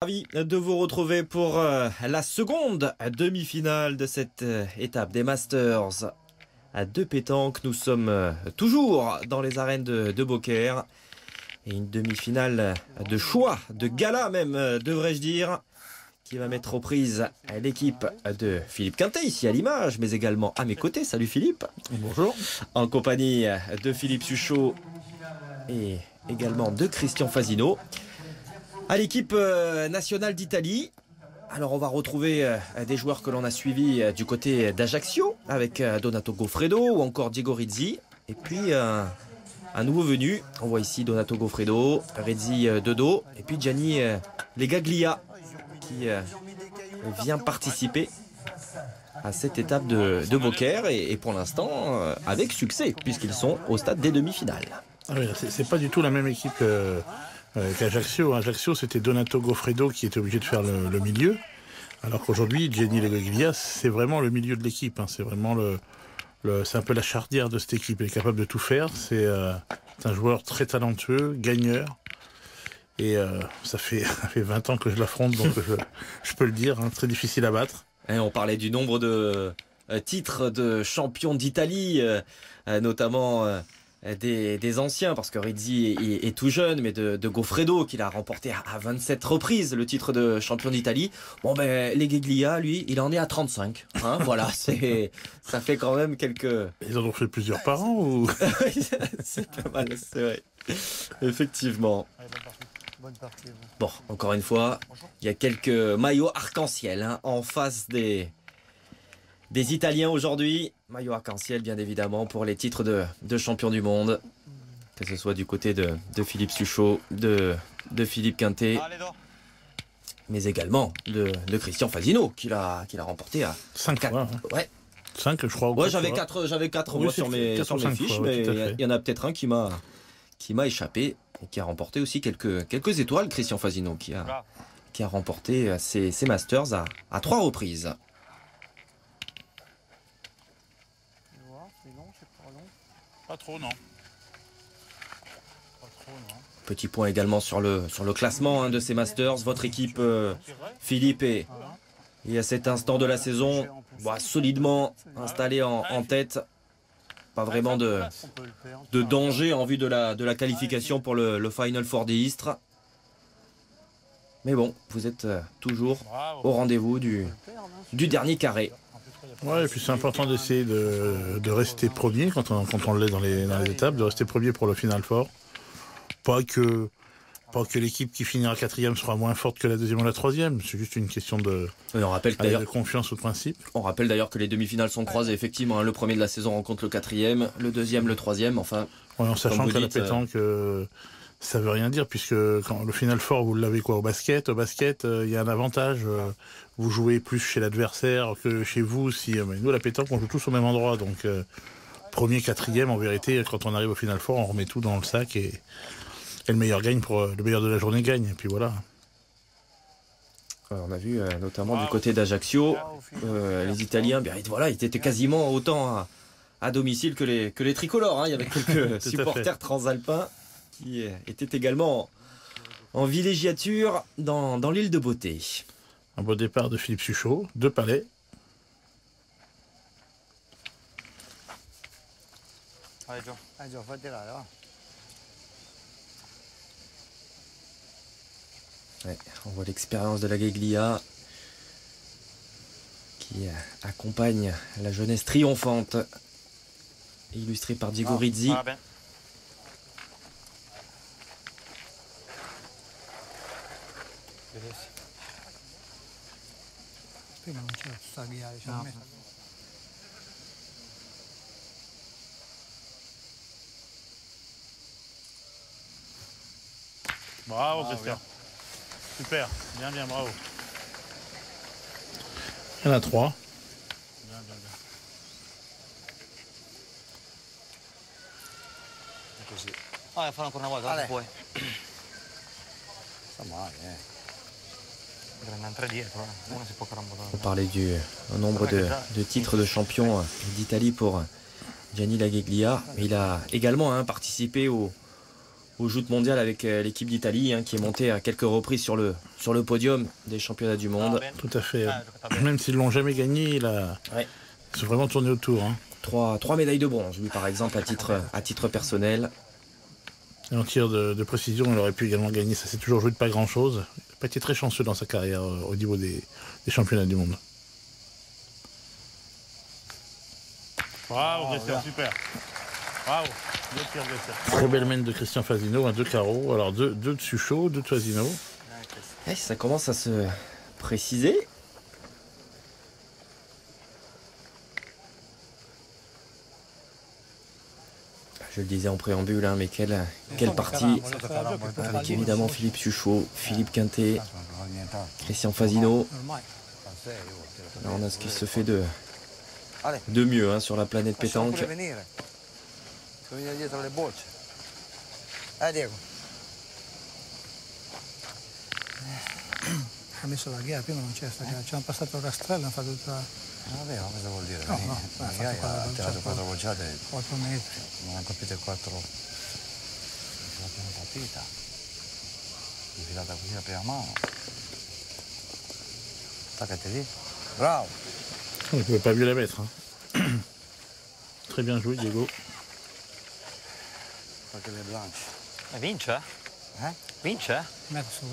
Ravi de vous retrouver pour la seconde demi-finale de cette étape des Masters de pétanque. Nous sommes toujours dans les arènes de Beaucaire et une demi-finale de choix, de gala même, devrais-je dire, qui va mettre aux prises l'équipe de Philippe Quintet, ici à l'image, mais également à mes côtés. Salut Philippe. Bonjour. En compagnie de Philippe Suchot et également de Christian Fasino. À l'équipe nationale d'Italie, alors on va retrouver des joueurs que l'on a suivis du côté d'Ajaccio avec Donato Goffredo ou encore Diego Rizzi. Et puis un nouveau venu, on voit ici Donato Goffredo, Rizzi de dos, et puis Gianni Legaglia qui vient participer à cette étape de Beaucaire et pour l'instant avec succès puisqu'ils sont au stade des demi-finales. Ah oui, c'est pas du tout la même équipe qu'Ajaccio. Ajaccio, c'était Donato Goffredo qui était obligé de faire le milieu, alors qu'aujourd'hui, Gianni Legaglia, c'est vraiment le milieu de l'équipe. C'est vraiment c'est un peu la charnière de cette équipe. Il est capable de tout faire. C'est un joueur très talentueux, gagneur. Et ça fait 20 ans que je l'affronte, donc je peux le dire, très difficile à battre. Et on parlait du nombre de titres de champion d'Italie, notamment des anciens, parce que Rizzi est tout jeune, mais de Goffredo, qu'il a remporté à 27 reprises le titre de champion d'Italie. Bon ben, Legaglia, lui, il en est à 35. Voilà, ça fait quand même quelques... Ils en ont fait plusieurs par an ou... C'est pas mal, c'est vrai. Effectivement. Bon, encore une fois, il y a quelques maillots arc-en-ciel en face des Italiens aujourd'hui. Maillot arc-en-ciel, bien évidemment, pour les titres de champion du monde. Que ce soit du côté de Philippe Suchot, de Philippe Quintet, mais également de Christian Fasino, qui l'a remporté à 5 fois. Ouais. 5, je crois. Ouais, j'avais 4 mois sur mes fiches, fois, mais ouais, il y en a peut-être un qui m'a échappé et qui a remporté aussi quelques étoiles. Christian Fasino, qui a remporté ses Masters à 3 reprises. Pas trop, non. Petit point également sur le classement de ces Masters. Votre équipe, Philippe, est à cet instant de la saison solidement installée en tête. Pas vraiment de danger en vue de la qualification pour le Final Four des Istres. Mais bon, vous êtes toujours au rendez-vous du dernier carré. Ouais, et puis c'est important d'essayer de rester premier quand on l'est dans les étapes, de rester premier pour le Final Four. Pas que l'équipe qui finira 4e sera moins forte que la 2e ou la 3e, c'est juste une question de confiance au principe. On rappelle d'ailleurs que les demi-finales sont croisées, effectivement. Le premier de la saison rencontre le 4e, le 2e, le 3e, enfin... Ouais, en sachant que la pétanque, ça veut rien dire, puisque quand le Final Four, vous l'avez au basket, il y a un avantage, vous jouez plus chez l'adversaire que chez vous. Mais nous, la pétanque, on joue tous au même endroit, donc premier, 4e, en vérité, quand on arrive au Final Four, on remet tout dans le sac et le meilleur gagne le meilleur de la journée gagne, et puis voilà. On a vu notamment du côté d'Ajaccio, les Italiens, ils étaient quasiment autant à domicile que les tricolores. Il y avait quelques supporters transalpins qui étaient également en villégiature dans l'île de Beauté. Un beau départ de Philippe Suchot, 2 palets. Allez Joe, fai tirare, va. Ouais, on voit l'expérience de Legaglia qui accompagne la jeunesse triomphante, illustrée par Diego Rizzi. Bravo Christian. Super, bien, bravo. Il y en a 3. Bien. Così. Fai ancora una volta, puoi. Sta male, On parlait du nombre de titres de champion d'Italie pour Gianni Legaglia. Il a également participé au aux joutes mondiales avec l'équipe d'Italie, hein, qui est montée à quelques reprises sur le podium des championnats du monde. Tout à fait. Même s'ils l'ont jamais gagné, Ouais. ils sont vraiment tournés autour. Hein. Trois médailles de bronze, lui par exemple, à titre personnel. Et en tir de précision, il aurait pu également gagner. Ça s'est toujours joué de pas grand-chose. Il n'a pas été très chanceux dans sa carrière au niveau des championnats du monde. Bravo, Christian, super. Bravo. Très belle main de Christian Fasino, un 2 carreaux. Alors deux de Suchot, 2 de Fasino. Et ça commence à se préciser. Je le disais en préambule, hein, mais quelle partie, avec évidemment Philippe Suchot, Philippe Quintet, Christian Fasino. Là, on a ce qui se fait de mieux, hein, sur la planète pétanque. Ha messo la ghiaia, prima non c'era sta ghiaia, ci hanno passato il rastrello, hanno fatto tutta... Non è vero, cosa vuol dire? No, no, la ghiaia ha tirato 4 bocciate, 4 metri. non ho capito 4 la prima partita. Infilata così la prima mano. Attaccati lì. Bravo! Il ne pouvait pas mieux la mettre. Hein. Très bien joué, Diego. Perché le blanche. Vince? Vince? Metto su,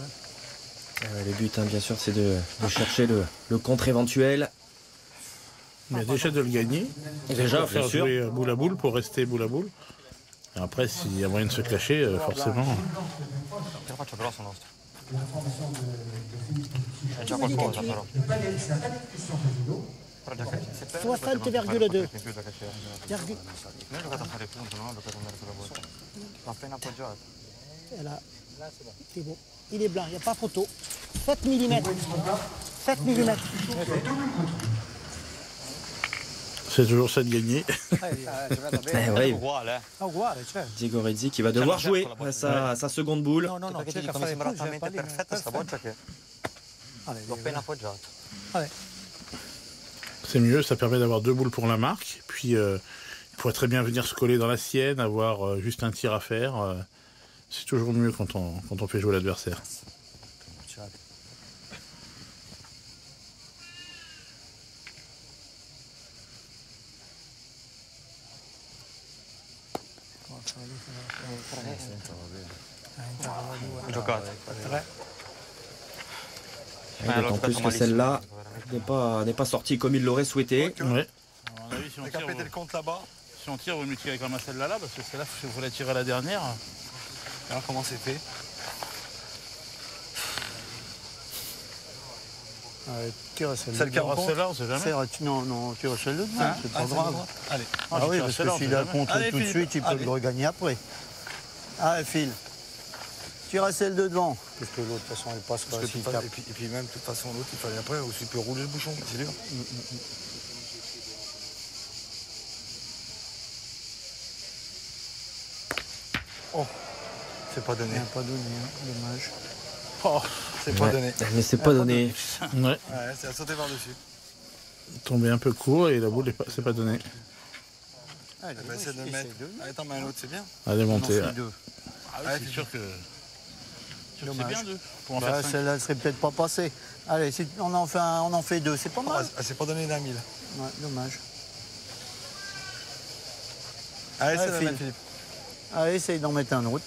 Le but, hein, bien sûr, c'est de chercher le contre éventuel. Mais déjà de le gagner. Déjà, bien faire sûr. jouer boule à boule pour rester boule à boule. Et après, s'il y a moyen de se cacher, forcément. Te la faccio grosso nostro. È già qualcosa però. Però già che se perde 60,2. Noi ho giocato a fare il punto, non ho giocato a andare sulla volta. L'ha appena appoggiato. C'est bon. Il est blanc, il n'y a pas photo. 7 mm. 7 mm. C'est toujours ça de gagner. Ouais, Uguale, Ah, uguale, certo. Diego Rezzi qui va devoir jouer à sa seconde boule. No, no, no, Perché ti cerca dico, mi fare sembra il punto, talmente perfetta sta boccia che Allez, l'ho appena appoggiato. Allez. C'est mieux, ça permet d'avoir 2 boules pour la marque. Puis il pourrait très bien venir se coller dans la sienne, avoir juste un tir à faire. C'est toujours mieux quand on fait jouer l'adversaire. Giocato. D'autant plus que celle-là n'est pas sortie comme il l'aurait souhaité. Ouais. Si on tire, vous me tirez comme celle-là, parce que celle-là, il faut la tirer à la dernière. Alors comment c'est fait? Tire celle Celle qui Alors, rencontre. celle-là, on sait jamais. Non, tire celle de devant, c'est pas grave. Allez. Ah oui, parce que s'il a le contre Allez, tout de Philippe. suite, il peut Allez. le regagner après. Allez, file. Tire à celle de devant. Parce que l'autre, de toute façon, elle passe pas Parce que s'il tu tape. et puis même, de toute façon, l'autre, il fallait après aussi peut rouler le bouchon, c'est dur. Oh, c'est pas donné. Il n'a pas donné, hein, dommage. Oh, c'est pas Ouais, donné. mais c'est pas donné. Ouais. Ouais, c'est à sauter par-dessus. Tombé un peu court et la boule c'est pas donnée. Allez, Eh ben, c'est de le mettre. Allez, t'en mets un autre, c'est bien. À démonter. on en Ouais. fait 2. Ah oui, c'est sûr que c'est Dommage. bien 2. Pour en Bah, faire 5. celle-là, elle serait peut-être pas passée. Allez, si on en fait 2, c'est pas mal. Ah, c'est pas donné d'un mille. Ouais, dommage. Allez, c'est Allez, de Phil. mettre, Philippe. Allez, essaye d'en mettre un autre.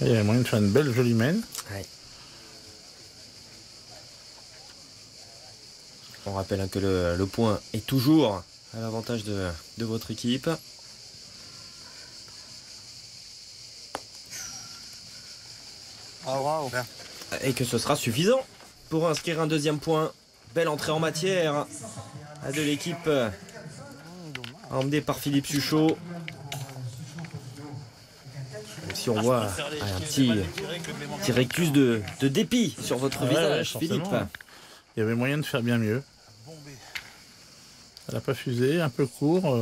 Il y a moyen de faire une belle jolie main. Ouais. On rappelle, hein, que le point est toujours à l'avantage de votre équipe. Ah, bravo. Et que ce sera suffisant pour inscrire un deuxième point. Belle entrée en matière de l'équipe emmenée par Philippe Suchot. Même si on voit un petit rectus de dépit sur votre visage, forcément. Philippe. Il y avait moyen de faire bien mieux. Elle n'a pas fusé, un peu court.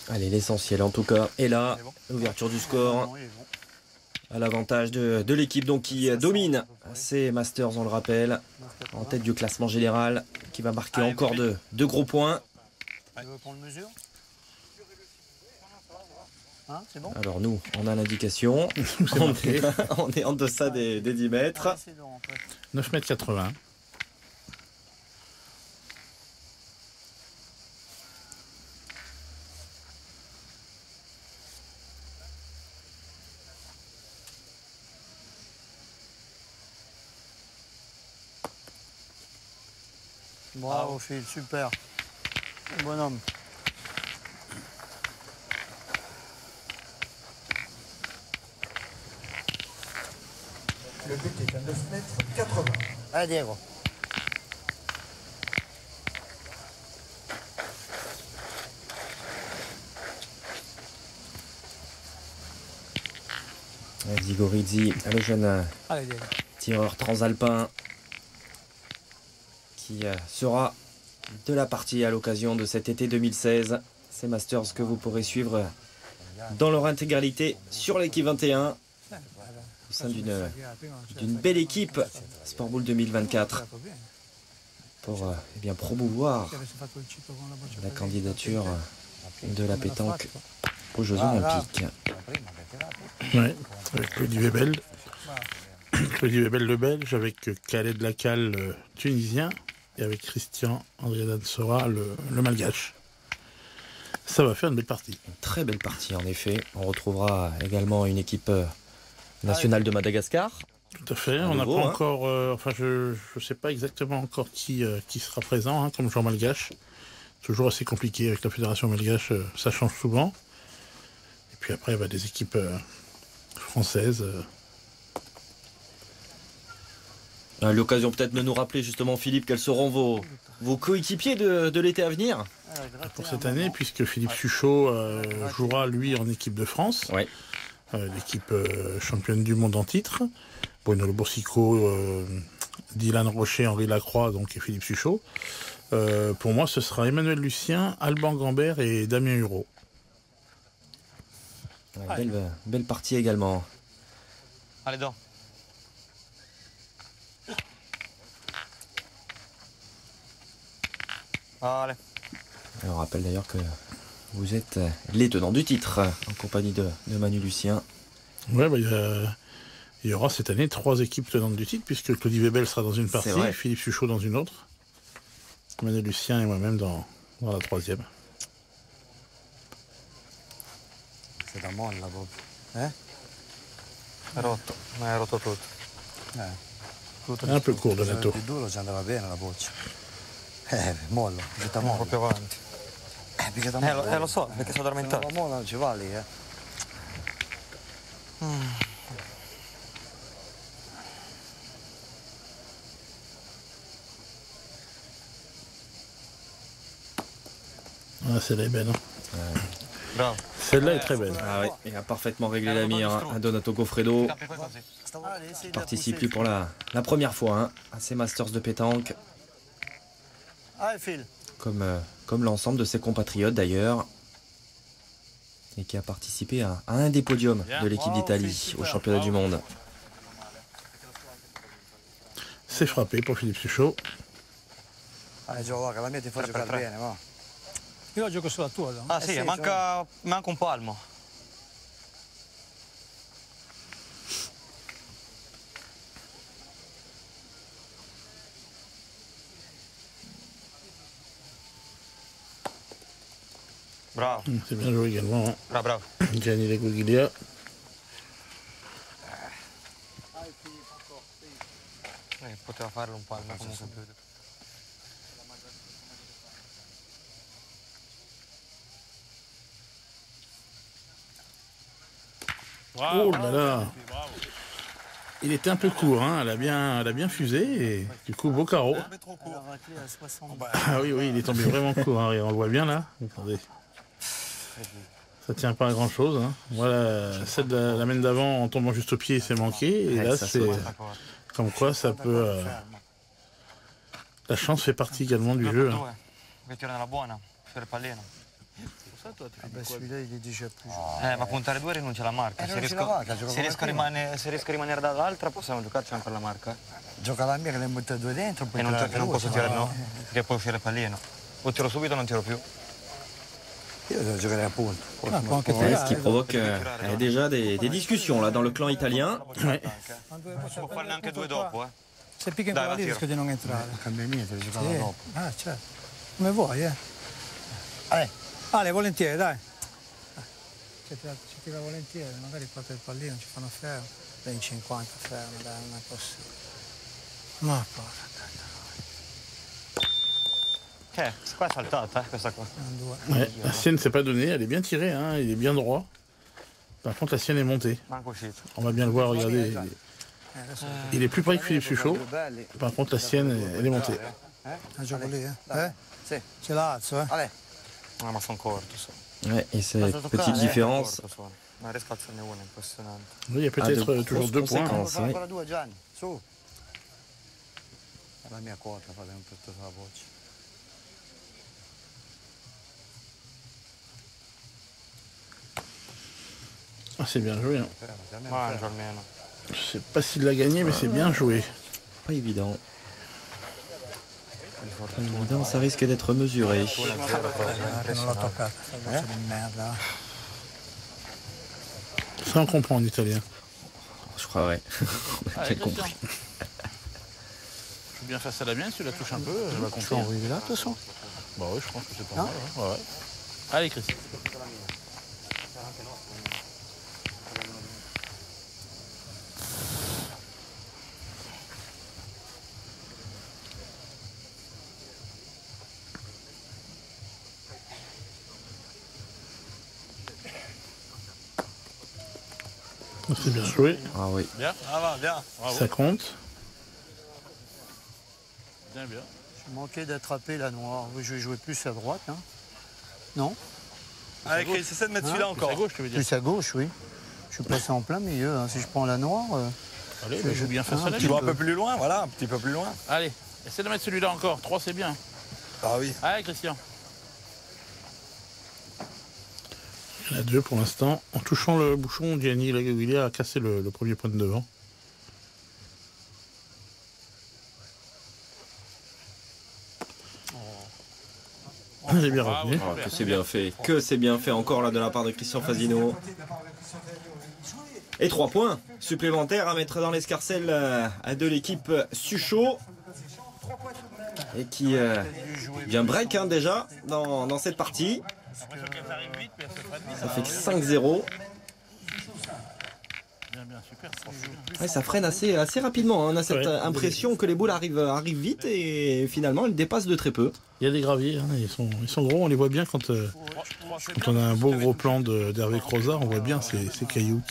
Allez, l'essentiel en tout cas est là. L'ouverture du score. Non, il est bon. à l'avantage de l'équipe donc qui domine ces Masters, on le rappelle, en tête du classement général, qui va marquer encore de gros points. Tu veux qu'on le mesure? Hein, c'est bon? Alors nous, on a l'indication, on est en deçà des 10 mètres. Ah, c'est long, en fait. 9,80 m. Bravo Phil, super. Bonhomme. Le but est à 9,80 m. Allez Diego. Zigorizzi, le jeune Allez Diego. tireur transalpin qui sera de la partie à l'occasion de cet été 2016. Ces Masters que vous pourrez suivre dans leur intégralité sur l'équipe 21 au sein d'une belle équipe Sport Boule 2024 pour eh bien promouvoir la candidature de la pétanque aux Jeux Olympiques. Ouais, avec Claudie Webel. Claudie Webel le Belge, avec Khaled Lacal le Tunisien et avec Christian André Sora le Malgache. Ça va faire une belle partie. Une très belle partie en effet. On retrouvera également une équipe nationale de Madagascar. Tout à fait, on n'a pas encore, enfin je ne sais pas exactement encore qui sera présent, comme Jean Malgache. Toujours assez compliqué avec la fédération malgache, ça change souvent. Et puis après, des équipes françaises. L'occasion peut-être de nous rappeler justement, Philippe, quels seront vos coéquipiers de l'été à venir pour cette année, puisque Philippe Suchot jouera lui en équipe de France. Ouais. L'équipe championne du monde en titre. Bruno Le Boursicot, Dylan Rocher, Henri Lacroix donc, et Philippe Suchot. Pour moi, ce sera Emmanuel Lucien, Alban Gambert et Damien Hureau. Ouais, belle partie également. Allez, donc. Allez. On rappelle d'ailleurs que vous êtes les tenants du titre en compagnie de Manu Lucien. Ouais, il y aura cette année 3 équipes tenantes du titre, puisque Claudie Webel sera dans une partie, Philippe Suchot dans une autre, Manu Lucien et moi-même dans la 3e. C'est un molle la Bob. Rotto, ma è rotto tutto. Un peu court Donato. Più duro ci andava bene la boccia. Mollo, getta mollo. Proprio avanti. Lo so, perché sono addormentato. La molla non ci va lì, Ah, celle-là est belle. Bravo. Celle-là est très belle. Ah oui, il a parfaitement réglé la mire à Donato Goffredo. Qui participe lui pour la première fois à ces Masters de pétanque. Allez Phil. Comme l'ensemble de ses compatriotes d'ailleurs. Et qui a participé à un des podiums de l'équipe d'Italie au championnat du monde. C'est frappé pour Philippe Suchot. Allez Gio, che la mia ti fa giocare bene, va. Io gioco sulla tua, no? Ah sì, sì, manca un palmo. Bravo. C'est bien joué également. Bravo. Gianni Leguglia. Poteva farlo un palmo comunque più. Oh là là. Il était un peu court, elle a bien fusé et du coup beau carreau. Ah oui, il est tombé vraiment court, on le voit bien là. Attendez. Ça tient pas à grand chose. Voilà, celle de la main d'avant en tombant juste au pied, c'est manqué. Et là, c'est comme quoi ça peut. La chance fait partie également du jeu. Celui-là, il est déjà plus. Ma puntare 2 rinuncia alla marca. Se riesco a rimanere dall'altra possiamo giocarci anche alla marca. Gioca la mia che le butta 2 dentro. E non posso tirare, no? Perché poi uscire il pallino. O tiro subito o non tiro più. Io devo giocare a punto. Ouais, ce qui provoque déjà des discussions là dans le clan italien. Ouais. Può farne anche 2 dopo, Se picca in Dai, quella lì va, rischia di non entrare. Non cambia niente, devo giocare dopo. Ah, certo. Come vuoi, Ale, volentieri, dai. Ci tira volentieri, magari parte il pallino, ci fanno fermo. Dai, in 50 fermo, dai, non è possibile. Ma porca. Qua è saltata, questa qua. Ouais, la sienne s'est pas donnée, elle est bien tirée, hein, il est bien droit. Par contre, la sienne est montée. Manco uscito. On va bien le voir, regardez. Il est plus près que Philippe Suchot. Par contre, la sienne, elle est montée. La gioco lì, Sì. Ce l'alzo, Ma sono corto, so. Ouais, et cette petite différence Non riesco a alzarne una, impressionante. Oui, il y a peut-être toujours 2 points. conséquences. Ancora 2, Gianni, su. La mia quota, fate un pezzo sulla voce. Ah, c'est bien joué. Hein. Mangio almeno. Je sais pas s'il l'a gagné, mais c'est bien joué. pas évident. Pas évident, ça risque d'être mesuré. Non l'ho toccata, sta voce di merda. Ça, on comprend en italien. Je crois, ouais. On a bien compris. Je suis bien face à la mienne, si tu la touches un peu, elle va Tu peux compter. envoyer là, de toute façon. Bah oui, je pense que c'est pas mal. Ouais. Ouais. Allez, Christian. C'est bien joué. Ah oui. Bien. Ah va, bien. Bravo. Ça compte. Bien, bien. Je manquais d'attraper la noire. Je vais jouer plus à droite. Hein. Non? Allez, Chris, essaie de mettre celui-là encore. À gauche, tu veux dire. Plus à gauche, oui. Je suis passé en plein milieu. Hein. Si je prends la noire. Allez, bah, joue bien face à la Tu mienne. vas un peu plus loin, voilà, un petit peu plus loin. Allez, essaie de mettre celui-là encore. 3, c'est bien. Ah oui. Allez, Christian. Il y en a 2 pour l'instant. En touchant le bouchon, Gianni Lagaglia a cassé le premier point de devant. J'ai bien retenu. Ah, que c'est bien fait. Que c'est bien fait encore là de la part de Christian Fasino. Et 3 points supplémentaires à mettre dans l'escarcelle de l'équipe Suchot. Et qui vient break hein, déjà dans cette partie. Ça fait 5-0. Bien, bien, super. Ouais, ça freine assez rapidement. Hein. On a cette impression que les boules arrivent vite et finalement elles dépassent de très peu. Il y a des graviers, hein, ils sont gros, on les voit bien quand on a un beau gros plan d'Hervé Croza, on voit bien ces cailloux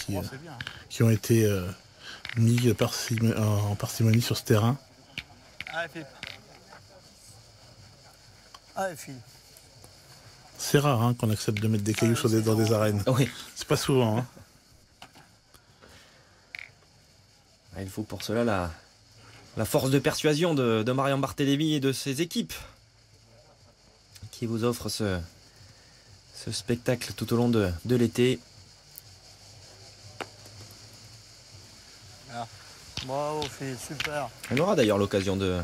qui ont été mis en parcimonie sur ce terrain. Allez, Philippe. Allez, Phil. C'est rare hein, qu'on accepte de mettre des cailloux dans des arènes. Oui. C'est pas souvent. Hein. Il faut pour cela la force de persuasion de Marian Barthélémy et de ses équipes qui vous offrent ce spectacle tout au long de l'été. Bravo, Phil, super. On aura d'ailleurs l'occasion de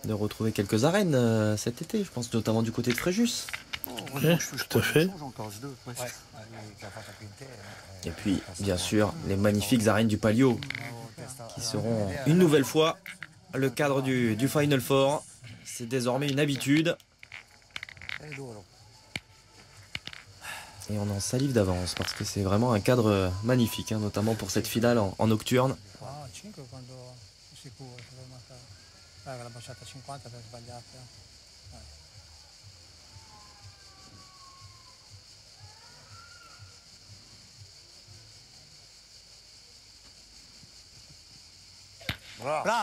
retrouver quelques arènes cet été, je pense notamment du côté de Fréjus. Ouais, tout à fait. Et puis, bien sûr, les magnifiques arènes du Palio qui seront une nouvelle fois le cadre du Final Four. C'est désormais une habitude. Et on en salive d'avance parce que c'est vraiment un cadre magnifique, hein, notamment pour cette finale en nocturne. Ah, 5 quando sicuro si può marcare. Che l'ha baciata a 50 per sbagliare.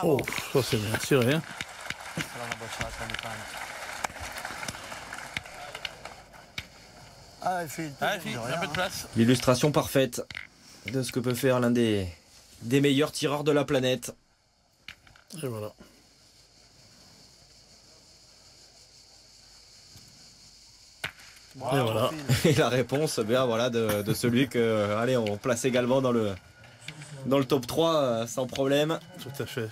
Oh, ça c'est bien tiré. Hein. Allez, Phil, Allez, Philippe, un peu de place. L'illustration parfaite de ce que peut faire l'un des meilleurs tireurs de la planète. Et voilà. Et voilà. Et la réponse, bien voilà, de celui que, allez, on place également dans le top 3 sans problème. Tout à fait.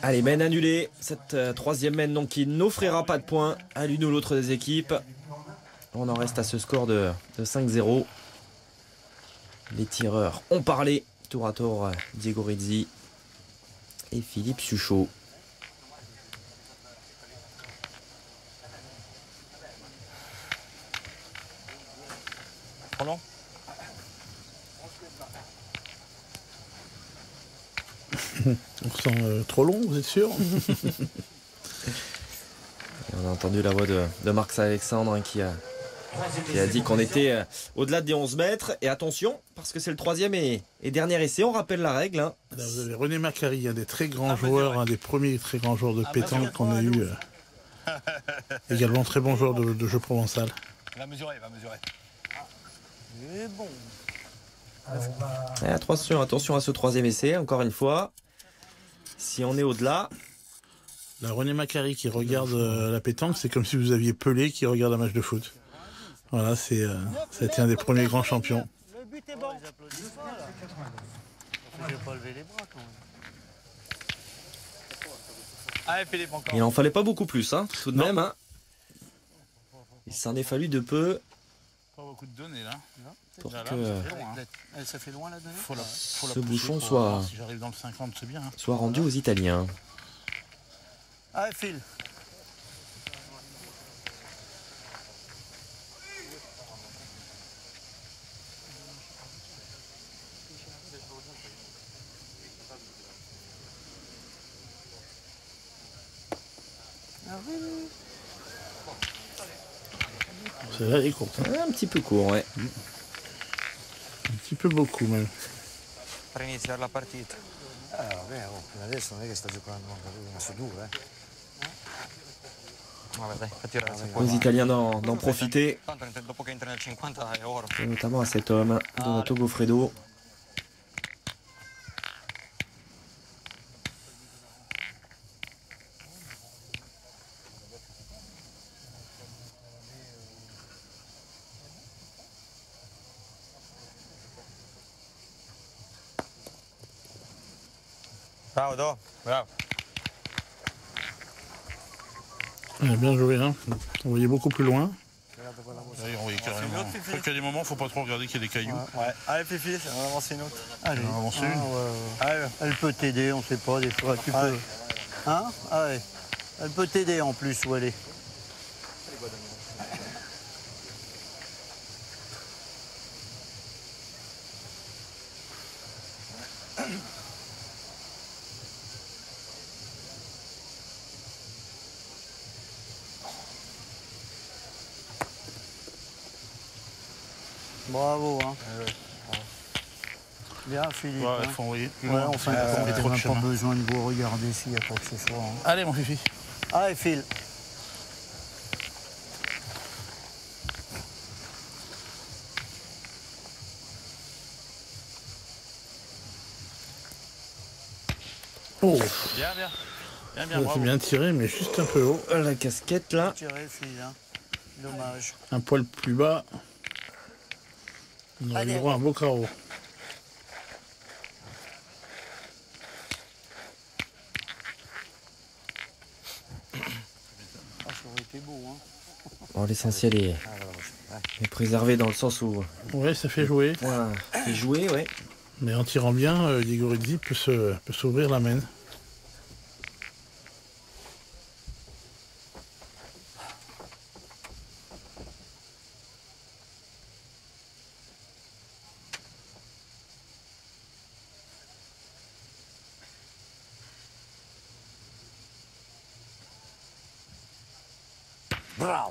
Allez, mène annulée. Cette troisième mène donc qui n'offrira pas de points à l'une ou l'autre des équipes. On en reste à ce score de 5-0. Les tireurs ont parlé. Tour à tour, Diego Rizzi et Philippe Suchot. Pardon? On sent trop long, vous êtes sûr? On a entendu la voix de Marc Alexandre hein, qui a dit qu'on était au-delà des 11 mètres. Et attention, parce que c'est le troisième et dernier essai, on rappelle la règle. Hein. Là, vous avez René Macari, un des très grands joueurs, un des premiers très grands joueurs de pétanque qu'on a eu. Également très bon joueur de jeu provençal. Il va mesurer, il va mesurer. Et bon. Et attention à ce troisième essai, encore une fois. Si on est au-delà... La René Macari qui regarde la pétanque, c'est comme si vous aviez Pelé qui regarde un match de foot. Voilà, c'était un des premiers grands champions. Le but est bon. Ils applaudissent pas, là. Je vais pas lever les bras, quand même. Allez, Philippe, encore. Il n'en fallait pas beaucoup plus, hein, tout de Non. même. Hein. Il s'en est fallu de peu Pas beaucoup de données là. pour Déjà, là, que ça fait loin, hein. Ça fait loin, la donnée? Faut la ce pousser bouchon pour soit- voir Si j'arrive dans le 50, c'est bien. Hein. soit rendu aux Italiens. Allez, file. Celle-là, elle est courte. Hein. Un petit peu court, ouais. Un petit peu beaucoup même. Per iniziare la partita. Vabbè, adesso non è che sta giocando, ma su due, Vabbè, dai, fa tirare se Aux puoi. Italiens d'en profiter, Tanto dopo che entri nel 50 è oro. et notamment à cet homme, Donato Goffredo. Bravo, Do. Bravo. Elle a bien joué, hein. On voyait beaucoup plus loin. D'ailleurs, oui, carrément. Faut qu'il y a des moments, faut pas trop regarder qu'il y a des cailloux. Ouais. Allez, Fifi, on va avancer une autre. Allez. On va avancer une. Allez. Elle peut t'aider, on sait pas, des fois. Tu peux. Hein? Ah ouais. Elle peut t'aider en plus où elle est. Bravo, hein. Bien, Philippe. Ouais, hein. il faut envoyer plus Ouais, loin. enfin, on fait on trop de n'a pas chemin. besoin de vous regarder s'il y a quoi que ce soit. Hein. Allez, mon Fifi. Allez, file. Oh, Bien, bien. Bien, bien, c'est bravo. bien tiré, mais juste un peu haut. La casquette là. Tirez, file. Hein. Dommage. Un poil plus bas. On aurait eu droit à un beau carreau. Ah, ça aurait été beau, hein. Bon, l'essentiel est préservé dans le sens où Ouais, ça fait jouer. voilà, c'est joué, ouais. Mais en tirant bien, Diego Rizzi peut s'ouvrir la main.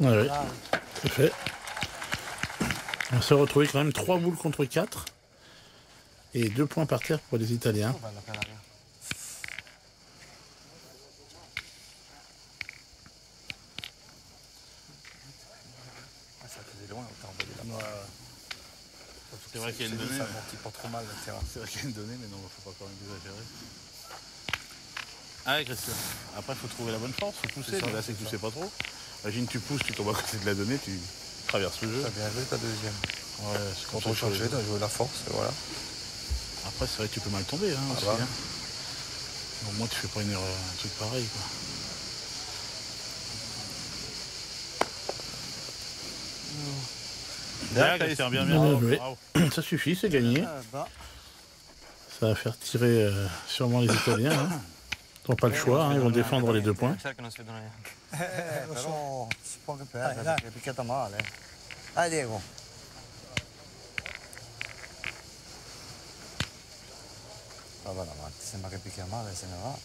Ouais, c'est fait. On s'est retrouvé quand même 3 boules contre 4. Et 2 points par terre pour les Italiens. Ça faisait loin, on t'a envoyé là-bas. C'est vrai qu'il y a une donnée. Ça amortit pas trop mal le terrain. C'est vrai qu'il y a une donnée, mais non, faut pas quand même exagérer. Ah, Christian. Après, il faut trouver la bonne force, il faut pousser. Là, c'est que tu sais pas trop. Imagine, tu pousses, tu tombes à côté de la donnée, tu traverses le jeu. T'as bien joué ta deuxième. Ouais, c'est Contre changer, t'as joué la force, et voilà. Après, c'est vrai que tu peux mal tomber, hein, aussi. Bah. Hein. Au moins, tu fais pas une erreur, un truc pareil, quoi. Bien, Christian, bien, bien. Bien joué. Bravo. Ça suffit, c'est gagné. Ça va faire tirer sûrement les Italiens. Hein. Ils n'ont pas le choix, hein, ils vont défendre les 2 points. Però si può anche perdere perché è picchiata male. Dai Diego. Va avanti, sembra che picchia male, se ne va.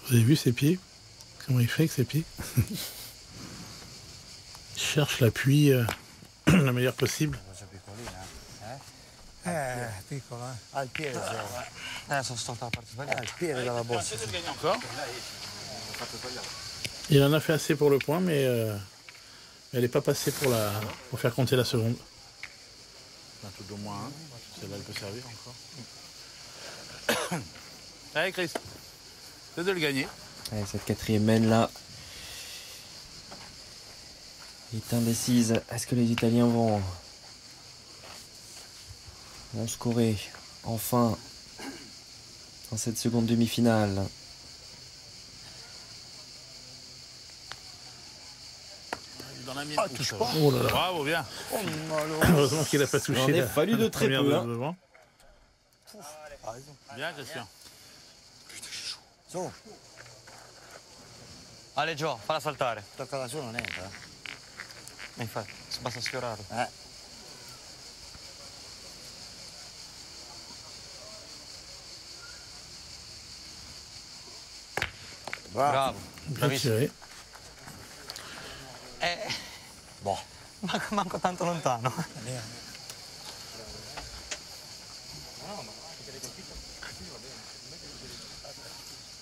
Vous avez vu ses pieds? Comment il fait avec ses pieds? Il cherche l'appui le meilleur possible. Piccolo, eh. Ah, il piede zero. Sono stato dalla parte sbagliata. Il piede dalla bossa. Encore. Il en a fait assez pour le point, mais elle n'est pas passée pour faire compter la seconde. Un tout au moins, hein. Celle-là, elle peut servir encore. Allez, Chris. C'est de le gagner. Allez, cette 4e mène là est indécise. Est-ce que les Italiens vont scorer enfin dans cette seconde demi-finale? Dans la mienne. touche pas. Oh là là. Bravo, bien. Heureusement qu'il n'a pas touché. Il en a fallu de très première peu, de hein. devant. Bien, Christian. Su, Ale Gio, falla saltare. tocca da su non entra. Infatti, basta sfiorare. Bravo. Bien Bravissimo. tiré. Boh. Manco tanto lontano.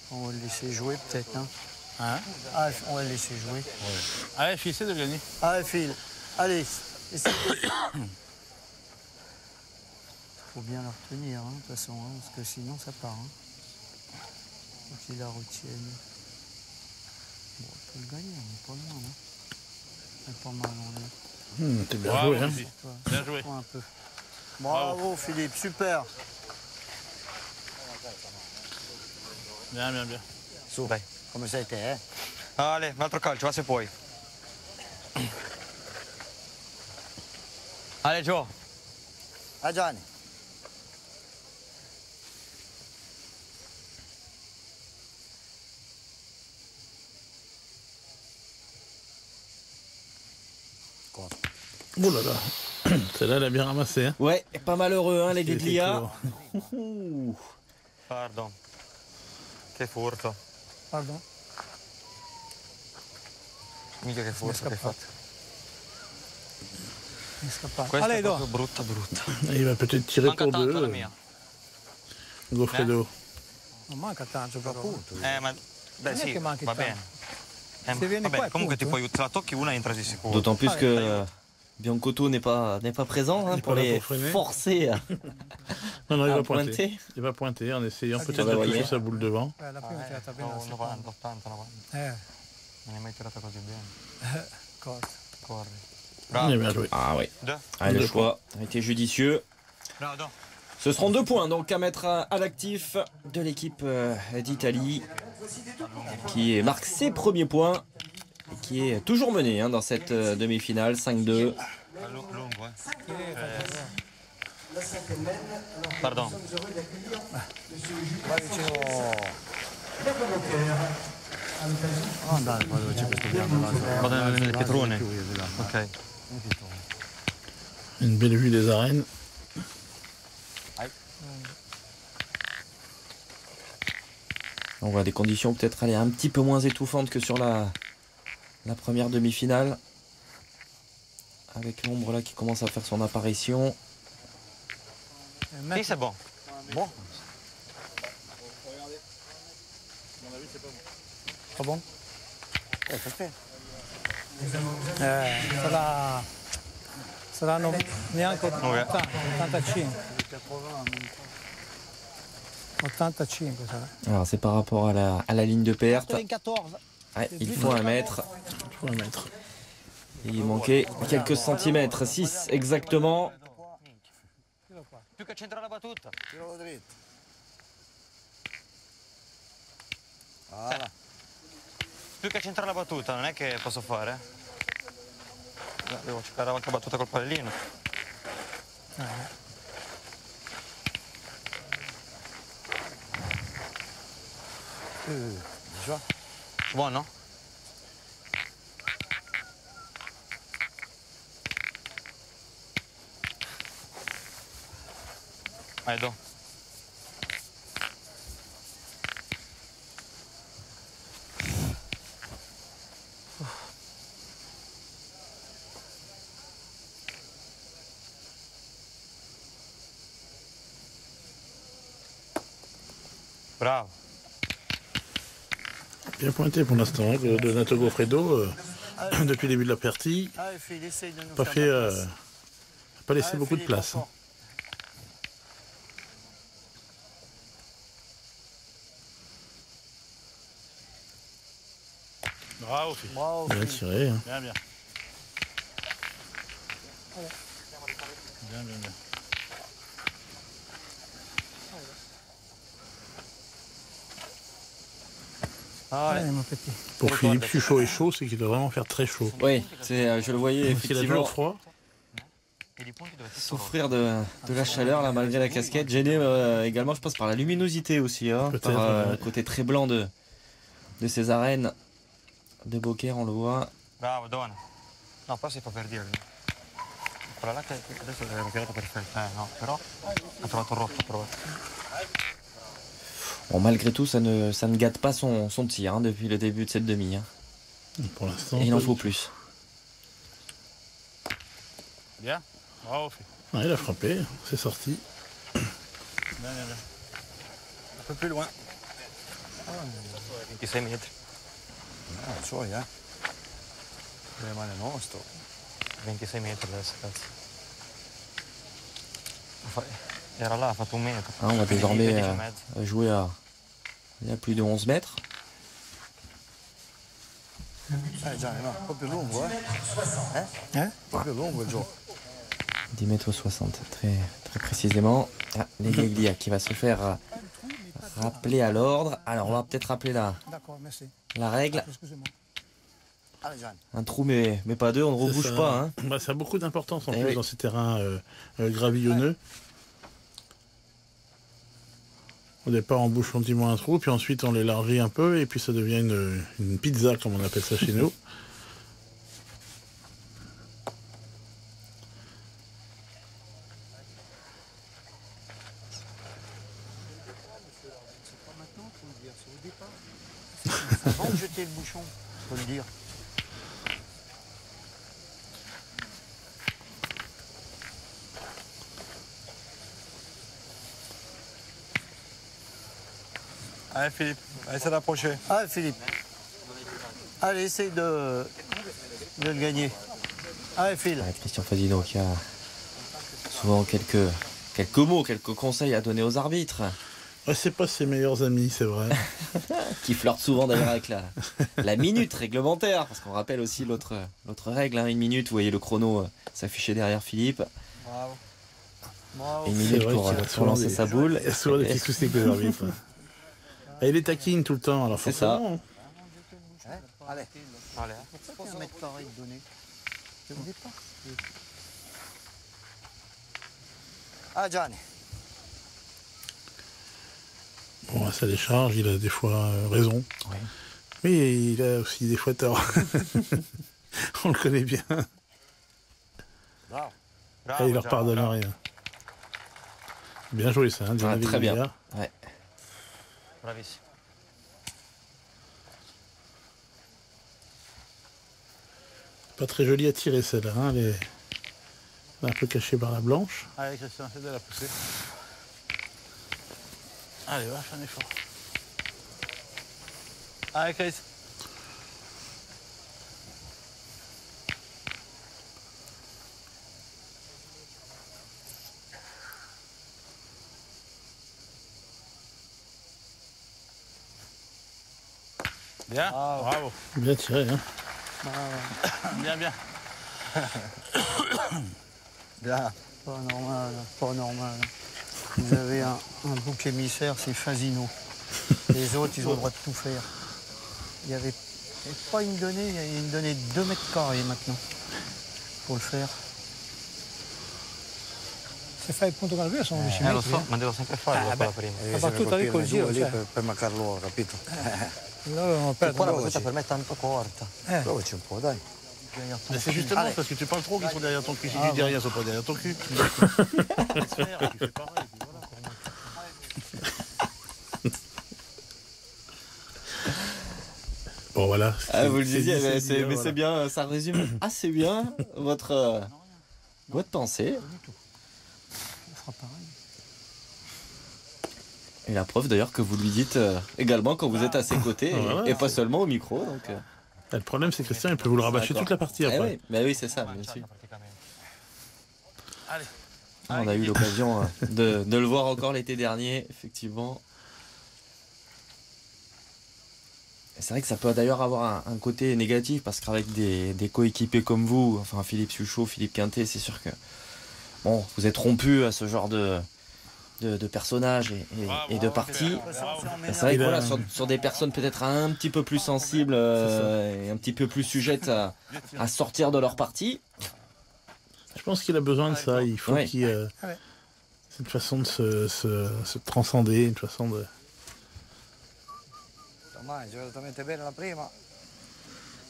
On va le laisser jouer peut-être, hein. Hein? Ah, on va le laisser jouer. Allez, fils, c'est de le gagner. Allez, file. Allez, essaye. Faut bien la retenir, hein, de toute façon, hein, parce que sinon ça part. Hein. Faut qu'il la retienne. Bon, on peut le gagner, on est pas loin, hein. On est pas mal, on est. T'es bien Bravo, joué. Hein. Philippe. Bien joué. Un peu. Bravo, Philippe, super. Bien, bien, bien. Su, Dai. come sei te, eh? Ale, un altro calcio, va se puoi. Ale Gio. Ah, Gianni. Oh là là. Celle-là, elle a bien ramassé. Hein. Ouais, pas malheureux, hein, les Il était Gaglia. court. Pardon. Che furto. Pardon? Mica che furto che hai fatto. Mi è scappato. Questa Ale, è do. proprio brutta brutta. Il va peut-être tirer Manca pour tanto la deux. mia. Goffredo. Non manca tanto però. Ma beh è sì, che manchi va tanto. bene. Se vieni Vabbè, qua è comunque punto, ti puoi, te la tocchi una e entra di sicuro. D'autant plus que Biancotto n'est pas présent hein, n'est pour pas là les pour freiner. forcer à, Non, non, il à va pointer. pointer. Il va pointer en essayant Ah, peut-être bah, de voyez. toucher sa boule devant. La prima è tirata bene, la seconda. 90, 80, 90. Non hai mai tirato così bene. Cosa? Corri. Il est Bravo. bien joué. Ah oui. Deux. Allez, le Deux choix a été judicieux. Bravo, do. Ce seront 2 points donc à mettre à l'actif de l'équipe d'Italie qui marque ses premiers points et qui est toujours menée hein, dans cette demi-finale 5-2. Lungo, Pardon. Vai vicino. Non andare qua dove c'è questo bianco là. Vado nelle pietrone. Ok. Une belle vue des arènes. On voit des conditions peut-être aller un petit peu moins étouffantes que sur la première demi-finale. Avec l'ombre là qui commence à faire son apparition. Sì, c'est bon. Bon. Ah bon? Perché? Saranno neanche 80, 85. 85 sarà. Alors c'est par rapport à la ligne de perte. 94. Ouais, il faut 1 mètre. Il faut 1 mètre. Il manquait quelques centimètres, 6 exactement. Più che centrare la battuta. Tiro dritto. Voilà. Più che centrare la battuta, non è che posso fare. Devo cercare anche la battuta col pallino. Già. Buono? Edo. Bravo. Bien pointé pour l'instant, hein, Donato Goffredo, depuis le début de la partie, Allez, Phil, essaye de nous pas faire fait, de la place. pas laissé Allez, beaucoup de Philippe, place. encore. Bravo, Phil. Bravo, Bien Phil. tiré. Hein. Bien, bien. Bien, bien, bien. Allez, mon petit. Pour Philippe, Suchot et chaud, c'est qu'il doit vraiment faire très chaud. Oui, je le voyais Parce qu'il a toujours effectivement froid. E i punti dove ti souffrir de la chaleur là malgré la casquette. Gêné également je pense par la luminosité aussi, hein, Peut-être, par le ouais. côté très blanc de ces arènes de Beaucaire, on le voit. Bravo, Dona. No, poi si fa per dirlo. Quella là che adesso l'hai tirata perfetta, no, però ha trovato rotto, però. Bon, malgré tout ça ne gâte pas son tir, hein, depuis le début de cette demi, hein. Pour l'instant. Et il en pas faut du tout. plus. Bien. Bravo, Phil. Ouais, il a frappé, c'est sorti. Bien, bien, bien. Un peu plus loin. 26 metri. Ah, suoi, eh. Rimane nostro. 26 metri adesso, cazzo. Era là, ha fatto 1 metro. Hein, on va Quindi désormais 10 e mezzo. jouer à plus de 11 mètres. Gianni, no, un po' più lungo, eh? Un po' più lungo il gioco. 10 mètres 60, très, très précisément. Ah, Legaglia qui va se faire rappeler à l'ordre. Alors on va peut-être rappeler D'accord, merci. la règle. Excusez-moi. Allez, Gianni. Un trou mais pas deux, on ne rebouge Ça- pas, hein. Bah, ça a beaucoup d'importance en Eh plus oui. dans ces terrains gravillonneux. Au départ, on bouge gentiment un trou, puis ensuite on l'élargit un peu, et puis ça devient une pizza, comme on appelle ça chez nous. Avant de jeter le bouchon, faut le dire. Allez, Philippe, allez, se rapprocher. Allez, Philippe. Allez, essaye de le gagner. Allez, Phil. Ouais, Christian Fasino qui a souvent quelques mots, quelques conseils à donner aux arbitres, Ouais, c'est pas ses meilleurs amis, c'est vrai. qui flirtent souvent d'ailleurs avec la minute réglementaire, parce qu'on rappelle aussi l'autre règle, hein, 1 minute, vous voyez le chrono s'afficher derrière Philippe, Bravo. Bravo. 1 C'est minute vrai pour, qu'il a pour souvent lancer des- sa boule. Il y a souvent des petits soucis avec les arbitres. Et il est taquine tout le temps, alors C'est ça. forcément. Allez. Allez, Pourquoi tu as 1 m² de donner? C'est au départ. Ah, Gianni. Bon, à sa décharge, il a des fois raison. Oui. Mais il a aussi des fois tort. On le connaît bien. Bravo. bravo, Et il leur Gianni, pardonne bravo. rien. Bien joué ça, hein, Gianni très bien. Legaglia. Ouais. Bravissimo. Pas très jolie à tirer celle-là, hein, elle est un peu cachée par la blanche. Allez, Christian, c'est de la pousser. Allez, va, fais un effort. Allez, Chris. Bien, bravo. Bien tiré, hein. Bien, bien. Bien. Pas normal, pas normal. Vous avez un bouc émissaire, c'est Fasino. Les autres, ils ont le droit de tout faire. Il n'y avait pas une donnée, il y a une donnée de 2 mètres carrés maintenant pour le faire. Se fai il punto calvio sono 10 Lo metri. so, ma devo sempre farlo beh, quella prima. la battuta lì col giro, cioè. Per marcarlo, capito? Loro non E perdono qua la veloci. battuta per me è tanto corta. Provaci un po', dai. Mais c'est justement parce que tu parles trop qu'ils sont derrière ton cul. Si tu dis rien, ils sont pas derrière ton cul. Tu fais pareil, puis voilà. Bon, voilà. Ah, vous le C'est disiez, dit, mais dit, c'est voilà. bien, ça résume assez bien votre pensée. On fera pareil. Et la preuve d'ailleurs que vous lui dites également quand vous êtes à ses côtés Voilà. et pas seulement au micro. Donc, Le problème, c'est que Christian, il peut vous le rabâcher D'accord. toute la partie eh après. oui, mais oui, c'est ça, bien sûr. Allez. On a eu l'occasion de le voir encore l'été dernier, effectivement. Et c'est vrai que ça peut d'ailleurs avoir un côté négatif parce qu'avec des coéquipiers comme vous, enfin Philippe Suchot, Philippe Quintet, c'est sûr que bon, vous êtes rompu à ce genre de personnages et de parties. C'est vrai que voilà, sur des personnes peut-être un petit peu plus sensibles et un petit peu plus sujettes à sortir de leur partie. Je pense qu'il a besoin de ça. Il faut Ouais. qu'il... c'est une façon de se transcender, une façon de... Ormai giocato talmente bene la prima.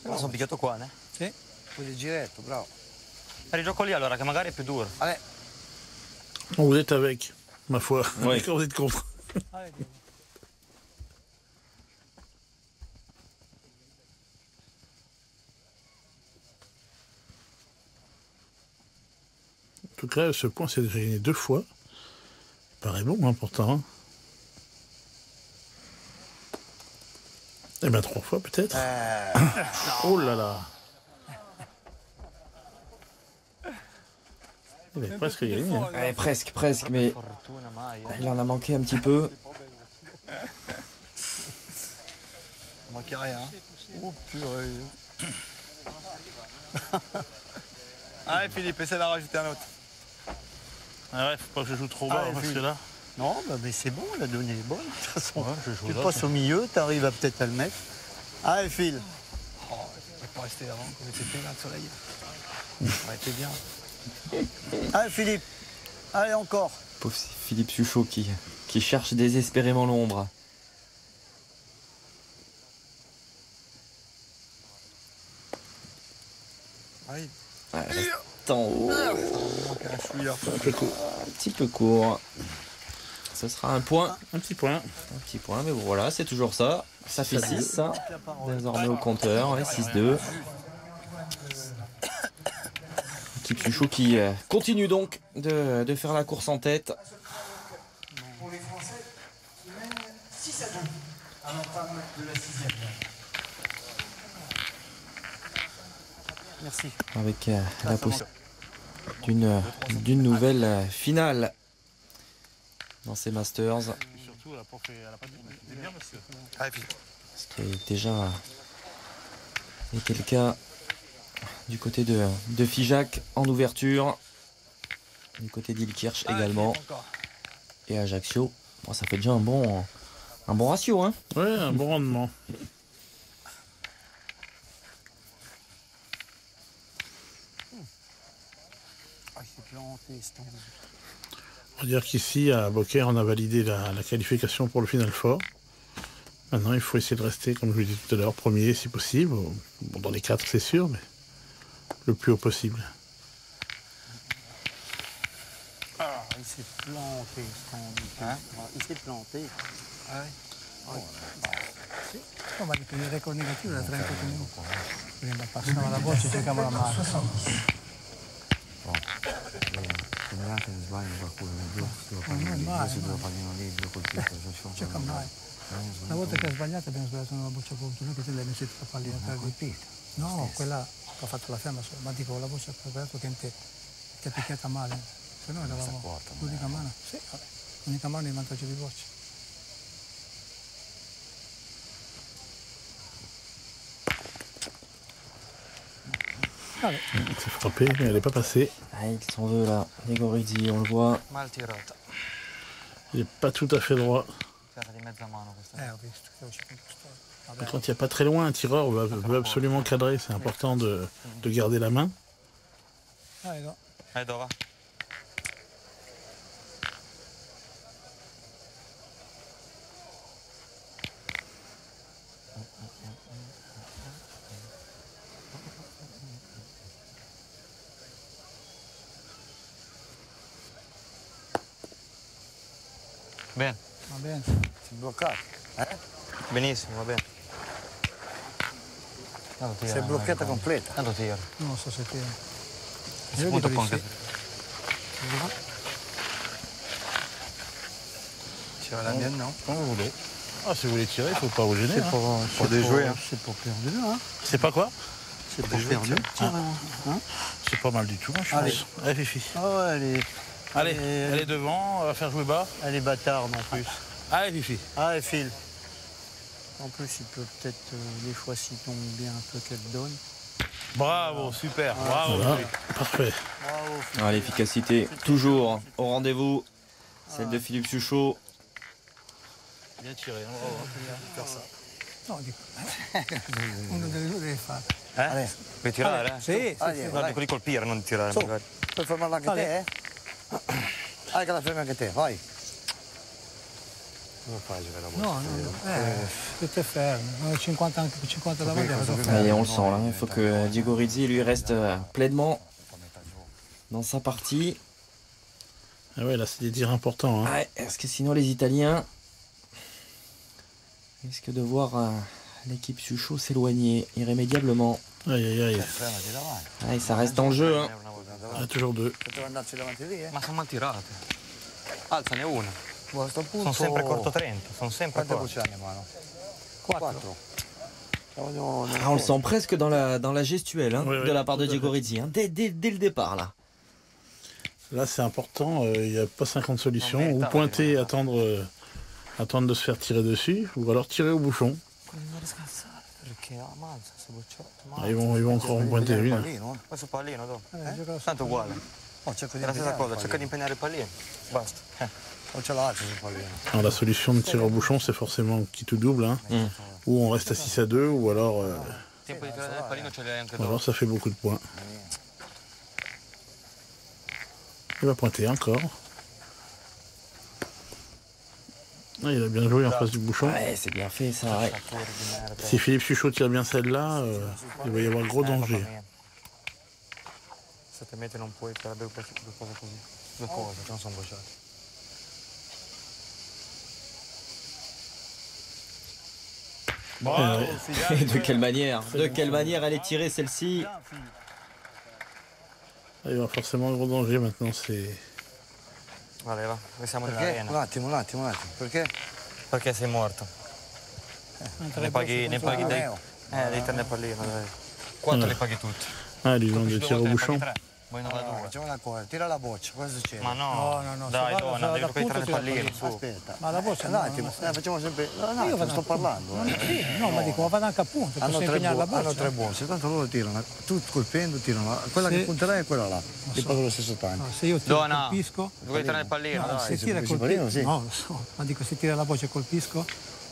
Però sono picchiato qua, né? Sì. Poi di giretto, bravo. Rigioco lì allora, che magari è più duro. Allez. Bon, vous êtes avec, ma foi. Ouais. Quand vous êtes contre. En tout cas, ce point s'est déjà gagné 2 fois. Paraît bon, hein, pourtant. Eh bien, 3 fois peut-être. Oh là là. Il avait presque gagné. Hein. Ouais, presque, mais Fortuna mai, il en a manqué un petit peu. Non manca rien. Oh purée. Allez Philippe, essaie d'en rajouter un autre. Ah ouais, faut pas que je joue trop bas, Allez, parce que Philippe. là... Non, bah, mais c'est bon, la donnée est bonne. De toute façon, Ouais, je joue tu là, passes au milieu, tu arrives peut-être à le mettre. Allez, file. Oh, je peux pas rester avant, comme c'était là, le soleil. Ça été bien. Allez, Philippe. Allez, encore. Pauvre Philippe Suchot qui cherche désespérément l'ombre. Allez. Ouais, reste en haut. Il manque un chouïa. Un peu court. Un petit peu court. Ce sera un point. Un petit point. Un petit point, mais bon, voilà, c'est toujours ça. Ça fait 6, ça. Désormais au compteur, ouais, 6-2. Équipe Suchot qui continue donc de faire la course en tête. Pour les Français, qui mènent 6-2 à l'entame de la 6e. Merci. Avec la possibilité d'une nouvelle finale dans ces Masters. Surtout, la prof, elle a pas dit, mais c'était bien parce que... Allez Philippe. Ce qui a déjà été le cas du côté de Figeac en ouverture, du côté d'Ilkirch également, Encore. et Ajaccio. Bon, ça fait déjà un bon ratio, hein. Ouais, un bon rendement. Ah, il s'est planté, ce temps. On va dire qu'ici, à Beaucaire, on a validé la qualification pour le Final Four. Maintenant, il faut essayer de rester, comme je vous l'ai dit tout à l'heure, premier si possible. Bon, dans les 4, c'est sûr, mais le plus haut possible. Ah, il s'est planté, ce temps. Hein? Il s'est planté. Ah ouais. No, ma il record negativo era 38 minuti. Prima passava la voce e giocavano male. Neanche se sbaglio qualcuno nel due, due pallini, se due pallini lì, due colpiti, Gioca mai. La volta che ha sbagliato abbiamo sbagliato una boccia contro noi che te l'hai messo la pallina per colpito. No, quella che ha fatto la ferma, ma dico la boccia che ha sbagliato che ti ha picchiata male. Se no eravamo l'unica mano. Sì, vabbè. L'unica mano in vantaggio di boccia. C'est frappé, mais elle n'est pas passée. Ah, il s'en veut là, Negorizzi, on le voit. Mal tirata. Il n'est pas tout à fait droit. Tirata di mezza mano questa. Ho visto che ci Vabbè. Quand il n'y a pas très loin, un tireur veut absolument cadrer. C'est important de garder la main. No. Dove? Bene. Va bene. Si è bloccato. Benissimo, va bene. Si è bloccata completa. Tanto tira. Non so se tira. Si Io punta dico un po' di anche. sì. Tu vas la mienne, non? Quand vous voulez. Ah, si vous voulez tirer, il ne faut pas vous gêner. C'est pour déjouer, hein. C'est pour perdre deux, hein. C'est pas quoi? C'est pour perdre deux, carrément. Hein. C'est pas mal du tout, je pense. Allez, Fifi. Oh, Allez, elle est devant, on va faire jouer bas. elle est bâtarde en plus. Allez, Fifi. Ah, elle file. En plus, il peut peut-être, des fois, s'il tombe bien un peu, qu'elle donne. Bravo, super. Bravo. Voilà. Parfait. Bravo. Ah, l'efficacité, toujours au rendez-vous. Celle de Philippe Suchot. Bien tiré. Faire ça. No, dico. Uno delle due deve fare. Eh? Puoi tirare? Sì, Allez, sì, sì. No, vai. dico di colpire, non di tirare Su. magari. Puoi fermarla anche te, eh? Vai che la fermi anche te, vai. Come fai a giocare la No, tutto è fermo. 50 anche 50 davanti. Allez, on le sent là. Il faut que Diego Rizzi lui reste pleinement dans sa partie. Ah ouais, là, c'est des tirs importants. Hein. Ouais, parce que sinon les Italiens risquent de voir l'équipe Suchot s'éloigner irrémédiablement. Aïe, aïe, aïe. Fermati davanti. Ouais, ça reste en jeu. Hein. Ah, toujours deux. Poteva andarci davanti lì, eh? Ma sono mal tirate. Alzane una. A sto punto... Sono sempre corto 30, sono sempre Quante corti. bucciane in mano? 4. Ah, on le sent presque dans la gestuelle hein, Oui, oui, de la part de tout à Diego fait. Rizzi. Hein, dès le départ là. Là, c'est important. Il n'y a pas 50 solutions. Non, mais Ou t'as- pointer, attendre de se faire tirer dessus, ou alors tirer au bouchon. Perché ammazza, sto bocciato. Ah, ils vont encore en pointer une. Pallino, eh? Questo pallino dopo. Gioca Tanto uguale. Oh, cerco di È la stessa impegnare cosa, il cerca di pallino. impegnare il pallino. Basta. O ce l'alzo sul pallino. Alors, la solution de tirer au bouchon, c'est forcément quitte ou double. Hein. Ou on reste à 6 à 2, ou alors, Il tempo di tirare il pallino ce l'hai anche ou dopo. alors ça fait beaucoup de points. Il va pointer encore. Ah, il a bien joué en face du bouchon. Ouais, c'est bien fait ça. Ouais. Calciatori di merda. Si Philippe Suchot tire bien celle-là, il va y avoir gros danger. Mamma mia. 7 metri non puoi fare due cose così. Due cose, non sono bocciate. Et de quelle manière elle est tirée celle-ci. Ah, il va forcément gros danger maintenant. C'est Vale, va, noi siamo Perché? nell'arena. Un attimo. Perché? Perché sei morto? Ne paghi dei... Leo. devi prendere il pallino, dai. 4 li paghi tutti. ah, lui demande de tirer au bouchon. Vuoi 9 a 2. Facciamo una cosa, tira la boccia, cosa succede? Ma no, No, dai, se donna, va devi da prendere il punto, pallino, su. Aspetta. Ma la boccia Un no, attimo, no, facciamo sempre... No, Io no, vado sto a- parlando. Non è qui. No, ma dico, vado anche a punto, posso Hanno impegnare la boccia. tre buone, tanto loro tirano, tu colpendo tirano, quella Sì. che punterai è quella là, li pago allo stesso tempo. No, se io tiro e Donna, colpisco, vuoi tirare il pallino, no, dai. se tira e colpisci il pallino, colpisco, sì. no, lo so, ma dico se tira la voce e colpisco,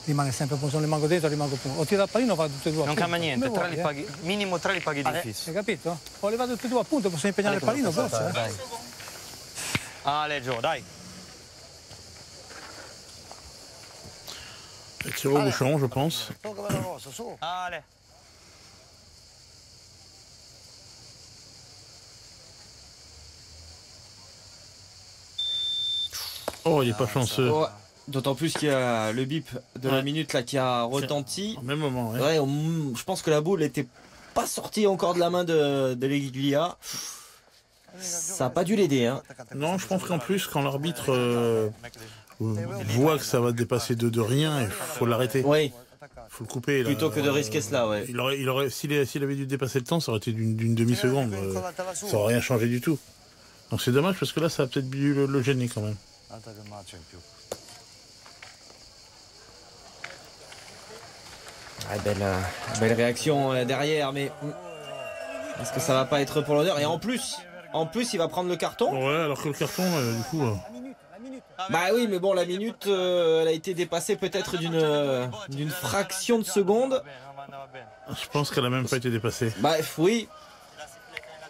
rimane sempre punto, se non rimango dentro rimango punto. O tira il pallino o vado tutti e due a Non punto. cambia niente, Come 3 vuoi, li paghi, minimo 3 li paghi di Hai fisso. capito? O le vado tutti e due a punto, posso impegnare il pallino, forse. Dai. Ale, Gio, dai. Il tire au bouchon, je pense. Tocca bella rossa, su. Ale. Oh, il est pas chanceux. Ouais. D'autant plus qu'il y a le bip de la minute là qui a retenti. Au même moment, ouais. Ouais, je pense que la boule n'était pas sortie encore de la main de Leglia. Ça n'a pas dû l'aider. Hein. Non, je pense qu'en plus, quand l'arbitre voit que ça va dépasser de rien, il faut l'arrêter. Oui, Il faut le couper. Là. plutôt que de risquer cela. Ouais. S'il avait dû dépasser le temps, ça aurait été d'une demi-seconde. Ça n'aurait rien changé du tout. Donc c'est dommage parce que là, ça a peut-être dû le gêner quand même. Altra che mazzo in più. Ouais, belle réaction derrière, mais Est-ce que ça va pas être pour l'honneur? Et en plus, il va prendre le carton. Ouais, alors que le carton, du coup... Bah oui, mais bon, la minute, elle a été dépassée peut-être d'une fraction de seconde. Je pense qu'elle a même pas été dépassée. Bah oui.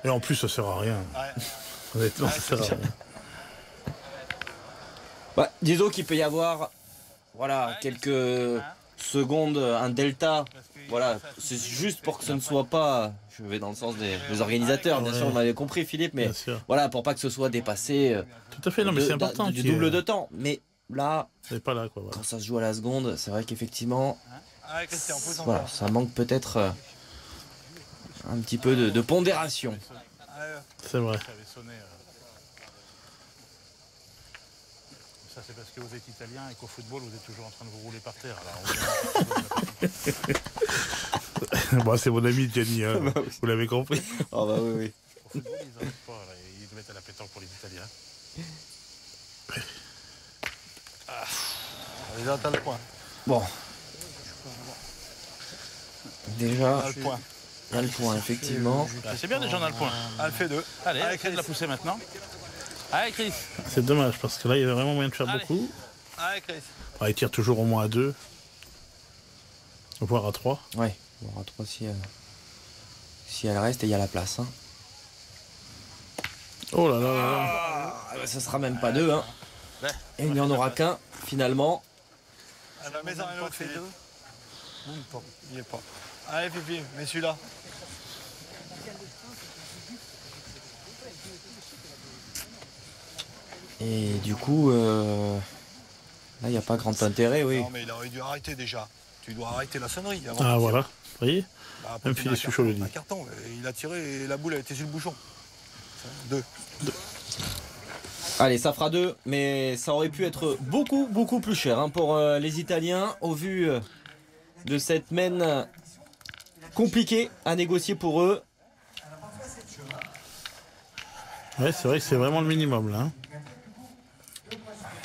Et en plus, ça sert à rien. Honnêtement, ça sert à rien. Bah, disons qu'il peut y avoir, voilà, quelques secondes, un delta. Voilà, c'est juste pour que ce ne soit pas... Je vais dans le sens des organisateurs, bien sûr, on m'avait compris, Philippe, mais voilà, pour pas que ce soit dépassé tout à fait, non, mais c'est important du double de temps. Mais là, c'est pas là, quoi, voilà. Quand ça se joue à la seconde, c'est vrai qu'effectivement, voilà, ça manque peut-être un petit peu de pondération. C'est vrai. Ça, c'est parce que vous êtes italien et qu'au football, vous êtes toujours en train de vous rouler par terre. Bon, c'est mon ami Gianni, hein. Bah oui. Vous l'avez compris. Oh bah oui, oui. Au football, ils n'arrivent pas, là. Ils te mettent à la pétanque pour les Italiens. Déjà, t'as le point. Bon. Déjà, le point. il y a le point, effectivement. C'est bien, déjà, on a le point. Elle fait 2. Allez, Chris, la pousser maintenant. Allez, Chris. C'est dommage, parce que là, il y avait vraiment moyen de faire beaucoup. Allez, Chris. Ah, il tire toujours au moins à 2. Voire à 3. Ouais, voire à 3 si elle reste et il y a la place. Hein. Oh là là là. Ah, ça sera même pas 2. Hein. Et il n'y en aura qu'un, finalement. À la maison, elle fait 2. Il n'y est pas. Allez, Fifi, mets celui-là. Et du coup, là, il n'y a pas grand intérêt, oui. Non, mais il aurait dû arrêter déjà. Tu dois arrêter la sonnerie. Avant Ah, voilà. Vous voyez, bah, même Philippe Suchot le dit. Un carton, il a tiré et la boule a été sur le bouchon. 2. Allez, ça fera 2, mais ça aurait pu être beaucoup, beaucoup plus cher hein, pour les Italiens, au vu de cette mène compliquée à négocier pour eux. Ouais, c'est vrai que c'est vraiment le minimum, là. Hein.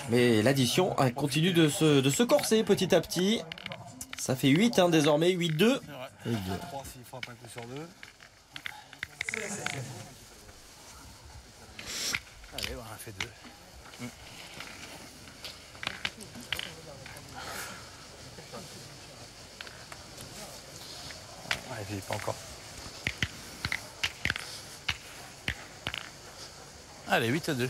Mais l'addition continue de se corser petit à petit. Ça fait 8 hein, désormais, 8-2. 3 s'il frappe un coup sur 2. Allez, on a fait 2. Allez, pas encore. Allez, 8-2.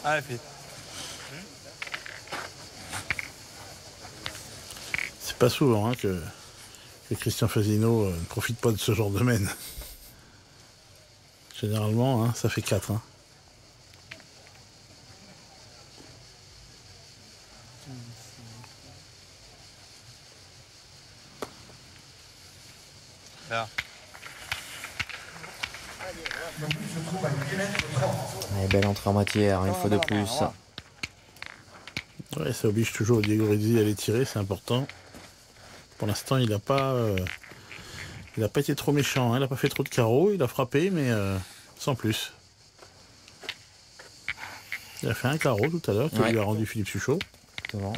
Allez, Philippe. C'est pas souvent hein, que Christian Fasino ne profite pas de ce genre de mène. Généralement, hein, ça fait 4. Hein. Là. Allez, belle entrée en matière, une fois de plus. Ouais, ça oblige toujours Diego Rizzi à les tirer, c'est important. Pour l'instant, il n'a pas été trop méchant, hein. Il n'a pas fait trop de carreaux, il a frappé, mais sans plus. Il a fait un carreau tout à l'heure qui lui a rendu Philippe Suchot. Exactement.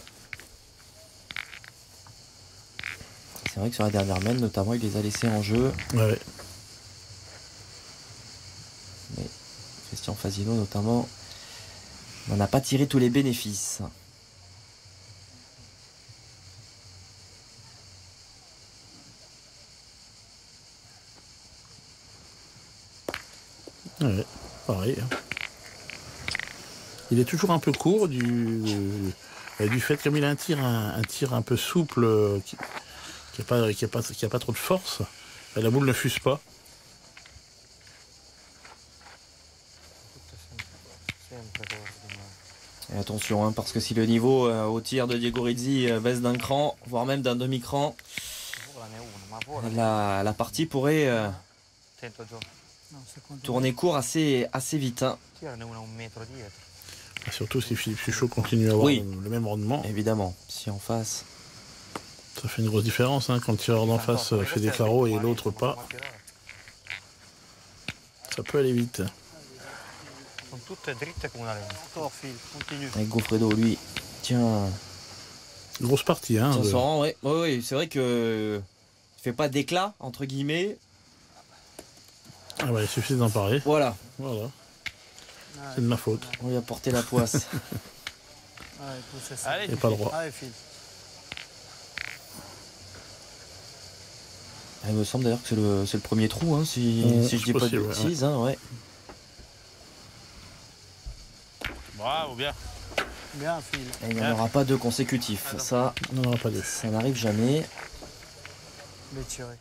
C'est vrai que sur la dernière mène, notamment, il les a laissés en jeu. Ouais. Mais Christian Fasino, notamment, n'en a pas tiré tous les bénéfices. Ouais, pareil. Il est toujours un peu court du fait, comme il a un tir un peu souple, qui a pas trop de force, la boule ne fuse pas. Et attention, hein, parce que si le niveau au tir de Diego Rizzi baisse d'un cran, voire même d'un demi-cran, la partie pourrait tourner court assez vite. Hein. Surtout si Philippe Suchot continue à avoir le même rendement. Évidemment, si en face... Ça fait une grosse différence hein, quand le tireur d'en face fait des carreaux et l'autre pas. Ça peut aller vite. tutte dritte come una lente. Encore, Phil, continue. Avec Goffredo, lui, tiens. Grosse partie, hein. Tiens son rang, ouais. Ouais, c'est vrai que. Il fait pas d'éclat, entre guillemets. Ah bah, il suffit d'en parler. Voilà. Voilà. C'est de ma faute. On lui a porté la poisse. Allez, poussez ça. Allez, Il n'y a pas le droit. Allez, Phil. Il me semble d'ailleurs que c'est le premier trou, hein, si je dis pas de bêtises. Hein, ouais. Bravo, bien. Bien, Phil. Et il n'y en aura pas deux consécutifs. Ça, On n'en aura pas deux. ça n'arrive jamais. Bien tiré.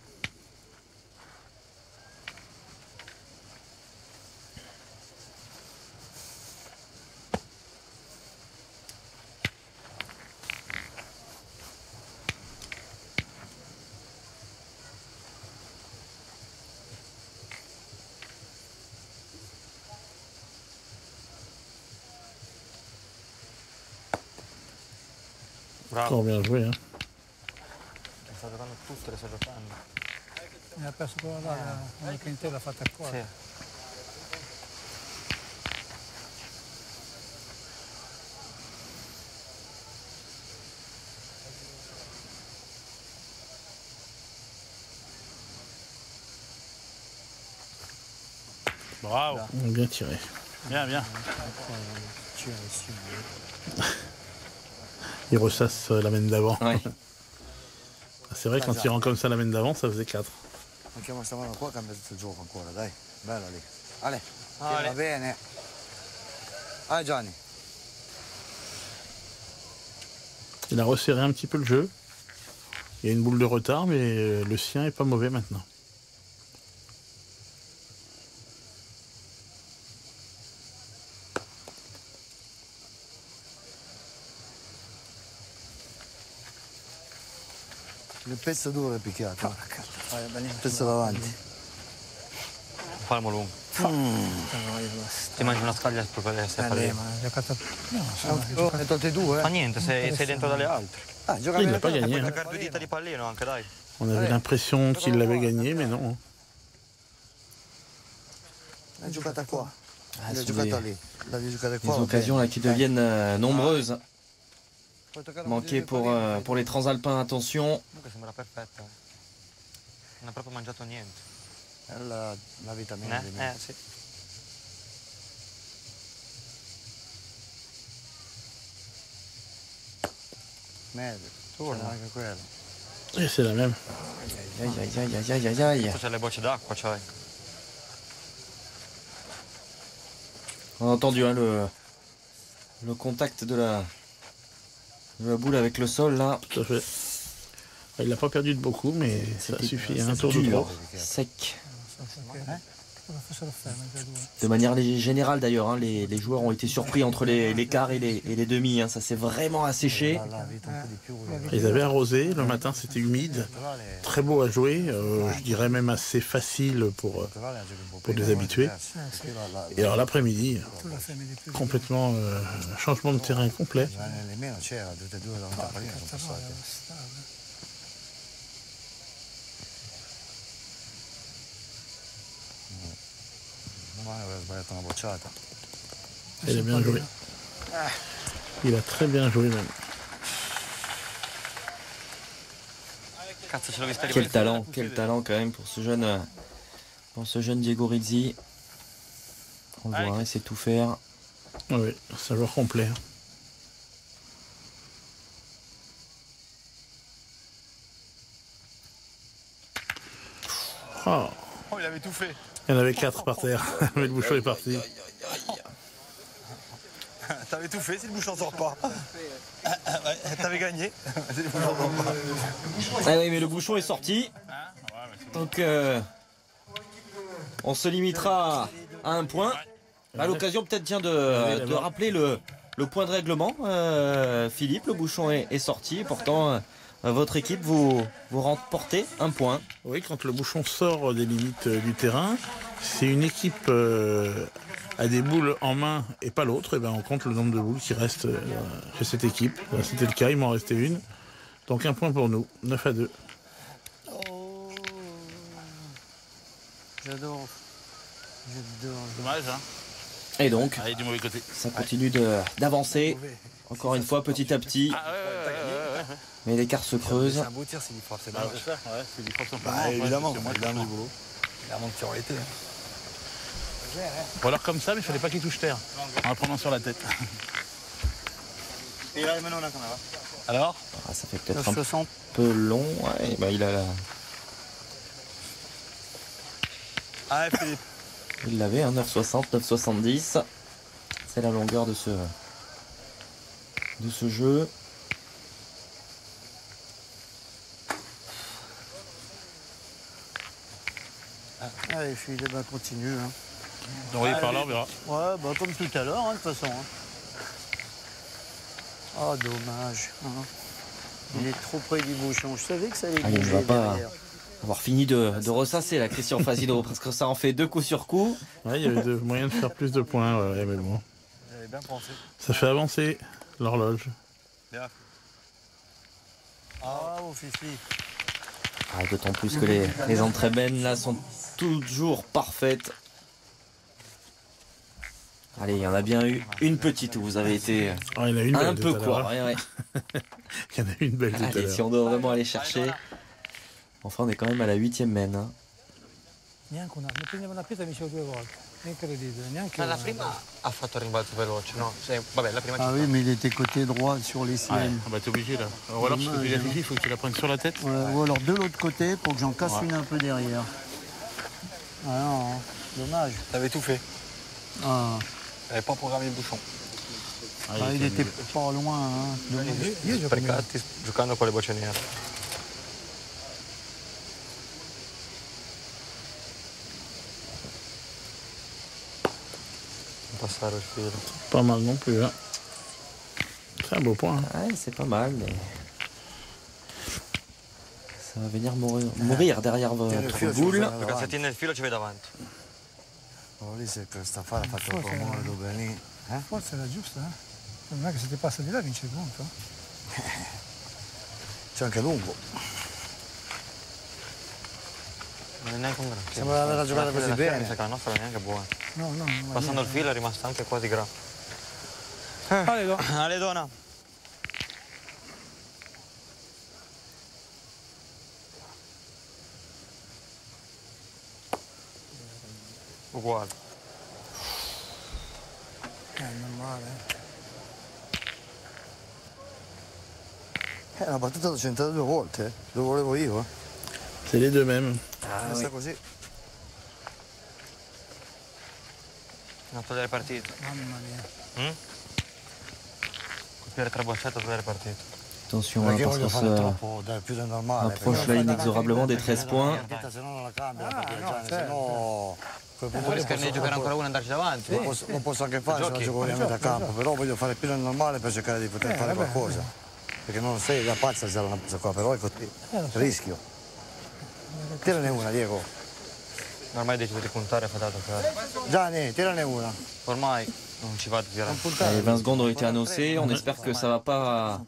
Encore bien joué, hein. Sta giocando tutte, le sta giocando. Ha perso quella là, una che in te l'ha fatta a cuore. Sì. Bravo. Bien tiré. Bien, bien. Il ressasse la main d'avant. Ouais. C'est vrai, qu'en tirant comme ça la main d'avant, ça faisait 4. Mettiamo sta mano qua, cambia tutto il gioco ancora, dai. Bella lì. Ale, Allez. va bene. Allez Gianni. Il a resserré un petit peu le jeu. Il y a une boule de retard, mais le sien est pas mauvais maintenant. Il pezzo duro è picchiato. Il pezzo davanti. Palmo lungo. Ti mangi una scaglia e poi stai a fare. Ma ha giocato. Ne tolte due, Fa niente, sei dentro dalle altre. Ah, gioca Il bene. n'a pas gagné. Puoi Hein. giocare due dita di pallino anche, dai. On avait l'impression qu'il l'avait gagné, mais non. L'ha giocata qua. Ah, L'ha ce sont giocata des, lì. L'ha giocata des qua. va occasions bene. là qui deviennent nombreuses. Puoi toccare Manquées un po' di pour les transalpins, attention. Comunque sembra perfetta. Non ha proprio mangiato niente. È la vitamina di me. Sì. Meglio. Turno. C'è anche quello. Et c'est la même. Aïe, aïe, aïe, aïe, aïe, aïe, aïe. Questo c'è le bocce d'acqua, c'hai. On a entendu hein, le contact de la boule avec le sol là. Tout à fait. Il n'a pas perdu de beaucoup, mais ça suffit. Un tour de dur, trop. sec. Cosa fossero ferme i due. De manière générale d'ailleurs, hein, les joueurs ont été surpris entre les quarts et les demi. Hein, ça s'est vraiment asséché. La vita un po' di più. Ils avaient arrosé, le matin c'était humide, très beau à jouer, je dirais même assez facile pour des habitués. Et alors l'après-midi, Tu la fermi di più. complètement changement de terrain complet. Nemmeno c'era, tutte e due davanti a pallino sono passate. Domani aveva sbagliato una bocciata. Il a bien joué. Il a très bien joué même. Cazzo, ce l'ho vista Quel talent quand même pour ce jeune Diego Rizzi. On le voit, il sait tout faire. Oui, c'est un joueur complet. Oh, Oh, il avait tout fait. il y en avait 4 par terre, mais le bouchon est parti. T'avais tout fait si le bouchon sort pas. T'avais gagné. Si le bouchon sort pas. Ah oui, mais le bouchon est sorti. Donc on se limitera à un point. À l'occasion peut-être tiens de rappeler le point de règlement. Philippe, le bouchon est sorti. Pourtant, votre équipe vous remportez un point. Oui, quand le bouchon sort des limites du terrain, c'est une équipe a des boules en main et pas l'autre, et ben on compte le nombre de boules qui restent chez cette équipe. C'était le cas, il m'en restait une. Donc un point pour nous, 9-2. Oh. J'adore. J'adore. Dommage, hein. Et donc, Allez, du mauvais côté. ça continue d'avancer. Encore une fois, petit à petit. Mais l'écart se creuse. C'est un beau tir s'il frappe, c'est Ah, dommage. c'est ça, ouais, c'est du frappe simplement. Bah, évidemment, C'est moi qui évidemment. fais du boulot. Évidemment que tu aurais été. Ou alors comme ça, mais il fallait pas qu'il touche terre. En la prenant sur la tête. Alors Ah, ça fait peut-être un 9,60. peu long. Ouais, bah, il a Ah, Philippe. il l'avait, hein, 9,60, 9,70. C'est la longueur de ce jeu. Allez, Philippe, bah, continue. Hein. On va par là, on verra. Ouais, bah, comme tout à l'heure, hein, de toute façon. Hein. Oh, dommage. Hein. Il est trop près du bouchon. Je savais que ça allait Ah, il ne bouger va pas derrière. avoir fini de ressasser la Christian Fasino, parce que ça en fait 2 coups sur coup. Ouais, il y avait moyen de faire plus de points, ouais, mais bon. J'avais bien pensé. Ça fait avancer l'horloge. Bien. Ah, oh, Fifi. Ah, d'autant plus que les entraînements là sont toujours parfaites. Allez, il y en a bien eu une petite où vous avez été Ah, il y en a une un belle peu tout à l'heure. court. Ouais, ouais. Il y en a une belle tout à Allez, l'heure. si on doit vraiment aller chercher. Enfin, on est quand même à la 8e main. Hein. Neanche una, ne prendeva una pietra e vinceva 2 volte. Incredibile, neanche Ma la una. prima ha fatto il rimbalzo veloce, no? Vabbè, la prima Ah ci oui, mais il était côté droit sur les Ouais, siennes. ah bah t'es obligé là. Ou alors si tu fais la Fifi, il faut que tu la prennes sur la tête. Ouais, ou alors de l'autre côté pour que j'en casse Ouais. une un peu derrière. Ah non, hein. Dommage. T'avais tout fait. Ah, T'avais pas programmé il bouchon. ah, il était pas loin. Hein. Io gioco meno. Sprecati giocando con le bocce nere. Non passare il filo. Pas mal non plus. Hein. C'est un beau point. Hein. Ouais, c'est pas mal, mais ça va venir mourir derrière votre boule. Due calzettini nel filo ci vai davanti. Oh, lì se questa fare ha fatto un po' modo bene lì. Forse era giusta, eh? Non è che se ti passa di là vince il punto. C'è anche lungo. Non è neanche un granché. Sembra averla giocata così bene. Mi sa che la nostra non è neanche buona. No, no, ma Passando il filo è rimasta anche quasi gra. Allez, Aledona. Uguale. non male. La battuta l'ho centrata 2 volte, lo volevo io. C'est les deux mêmes. Ah, Resta oui. così. Non togliere partito. Mamma mia. Colpire 3 boccette a togliere partito. Attention, Perché hein, parce voglio qu'on fare se troppo, dai, più del normale. rapproche là inexorablement des 13 points. Se no non la cambia, perché no, Gianni, certo. se no... quel punto lì Rischiano di giocare ancora uno e andarci davanti. lo posso anche fare se la gioco ovviamente a campo, però voglio fare più del normale per cercare di poter fare vabbè. qualcosa. Perché non sei la pazza se una cosa qua, però è così. Rischio. Tirane una, Diego. Ormai decido di puntare e fate toccare. Gianni, tirane una. Ormai non ci vado a tirare. Les 20 secondes ont été annoncées. On espère que ça va pas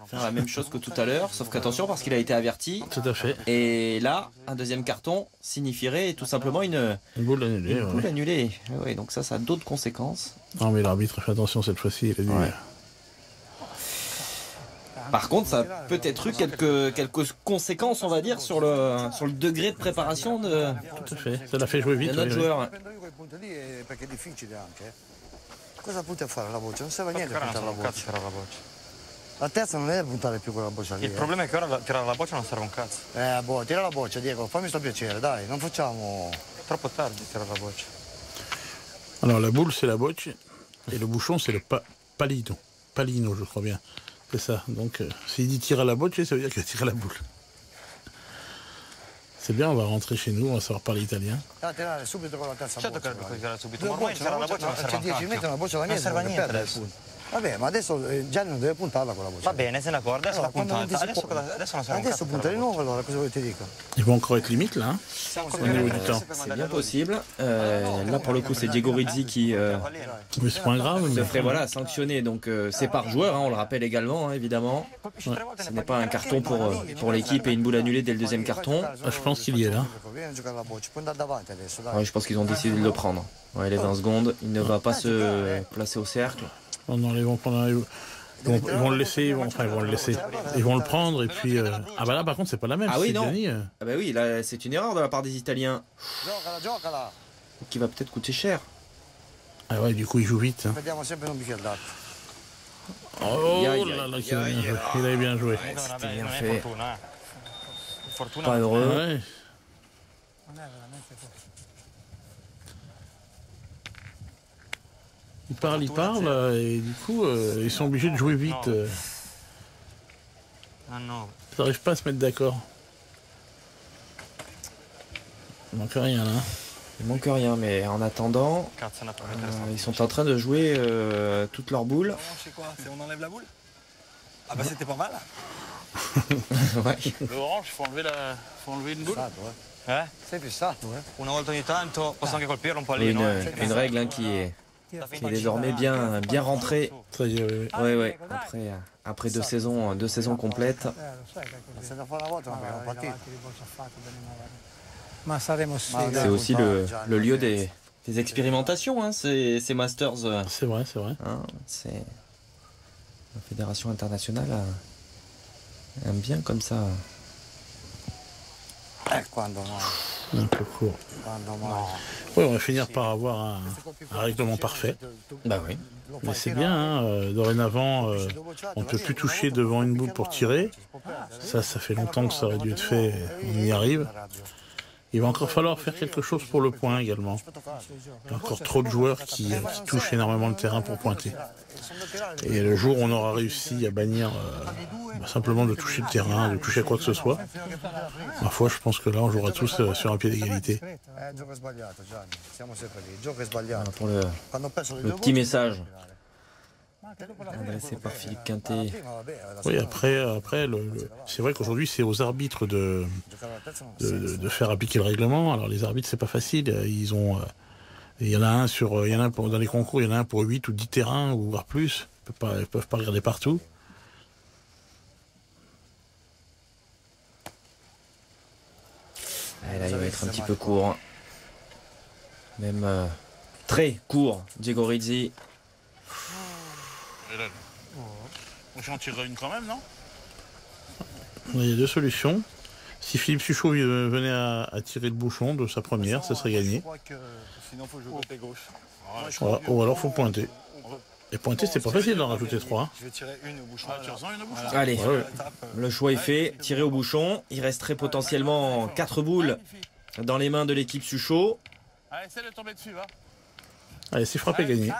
faire la même chose que tout à l'heure. Sauf qu'attention, parce qu'il a été averti. Tout à fait. Et là, un deuxième carton signifierait tout simplement une Une boule annulée. boule Ouais. annulée. Oui, donc ça a d'autres conséquences. Non, mais l'arbitre a fait attention cette fois-ci. Il a dit. Ouais. Par contre, ça a peut-être eu quelques conséquences, on va dire, sur le degré de préparation de Tout à fait. Ça l'a fait jouer vite. notre oui, oui. joueur. Prendo io quei punti lì perché è difficile anche. Cosa punti a fare la boccia? Non serve a niente Toccare non puntare la serve un cazzo boccia. tirare la boccia. La terza non è puntare più quella boccia lì. Il problema è che ora tirare la boccia non serve un cazzo. Boh, tira la boccia, Diego, fammi sto piacere, dai, non facciamo... Troppo tardi tirare la boccia. Alors la boule c'est la bocce et le bouchon c'est le palino. Palino je crois bien. C'est ça. Donc s'il dit tire à la bocce, ça veut dire qu'il tire à la boule. C'est bien, on va rentrer chez nous, on va savoir parler italien. Ah, tirare subito con la terza Certo che boccia. bisogna tirare subito, Due ma ormai bocce, tirare la boccia non serve c'è un 10 cacchio. metri una boccia da Non niente, serve a non niente perde il adesso. punto. Vabbè, ma adesso Gianni non deve puntarla con la boccia. Va bene, se ne accorda, adesso l'ha puntata. Adesso non serve. Adesso punta di nuovo, allora cosa volete dire? Ils vont encore être limite là, hein, au niveau du temps. C'est bien possible. Là, pour le coup, c'est Diego Rizzi qui Mais c'est pas grave. se Mais... ferait voilà, sanctionner. Donc, c'est par joueur, hein, on le rappelle également, hein, évidemment. Ouais. Ce n'est pas un carton pour l'équipe et une boule annulée dès le deuxième carton. Je pense qu'il y est là. Ouais, je pense qu'ils ont décidé de le prendre. Ouais, les 20 secondes, il ne va pas se placer au cercle. Non, non, ils vont prendre ils vont le laisser, ils vont le laisser. Ils vont le prendre et puis... Ah bah là par contre c'est pas la même. Ah oui, c'est non. Gianni, Ah bah oui, là c'est une erreur de la part des Italiens. Qui va peut-être coûter cher. Ah ouais, du coup il joue vite. Hein. Oh là là, il avait bien joué. C'était bien fait. Pas heureux. Ouais. Il parle, et du coup, ils sont obligés de jouer vite. Ah non. Ils n'arrivent pas à se mettre d'accord. Il manque rien là. Il manque rien, mais en attendant, ils sont en train de jouer toutes leurs boules. C'est quoi? On enlève la boule? Ah bah c'était pas mal. Ouais. Le orange, faut enlever une boule. C'est plus ça. Una volta ogni tanto posso anche colpirlo un po' Oui, lì, no? une règle hein, qui est désormais bien rentrée. Ça y est, Ouais, ouais. Après deux saisons complètes. C'est aussi le lieu des expérimentations, hein, ces Masters. C'est vrai, c'est vrai. Hein, la fédération internationale aime bien comme ça. Un peu court. Oui, on va finir par avoir un règlement parfait. Bah oui. Mais c'est bien, hein, dorénavant, on ne peut plus toucher devant une boule pour tirer. Ça fait longtemps que ça aurait dû être fait, on y arrive. Il va encore falloir faire quelque chose pour le point également. Il y a encore trop de joueurs qui touchent énormément le terrain pour pointer. Et le jour où on aura réussi à bannir simplement de toucher le terrain, de toucher à quoi que ce soit, ma foi, je pense que là, on jouera tous sur un pied d'égalité. Voilà pour le petit message adressé par Philippe Quintet. Oui, après c'est vrai qu'aujourd'hui, c'est aux arbitres de faire appliquer le règlement. Alors les arbitres, c'est pas facile. Il y en a un dans les concours, il y en a un pour 8 ou 10 terrains, ou voire plus. Ils peuvent pas regarder partout. Et là, il va être un petit peu court. Même très court, Diego Rizzi. On s'en tirera une quand même, non? Il y a deux solutions. Si Philippe Suchot venait à tirer le bouchon de sa première, ça serait gagné. Sinon, il faut jouer côté gauche. Voilà. Ou alors, il faut pointer. Et pointer, c'est pas facile d'en rajouter 3. Je vais tirer une au bouchon. Allez, le choix est fait. Tirer au bouchon. Il resterait potentiellement 4 boules dans les mains de l'équipe Suchot. Allez, essaie de tomber dessus, va. Allez, c'est frappé, gagné.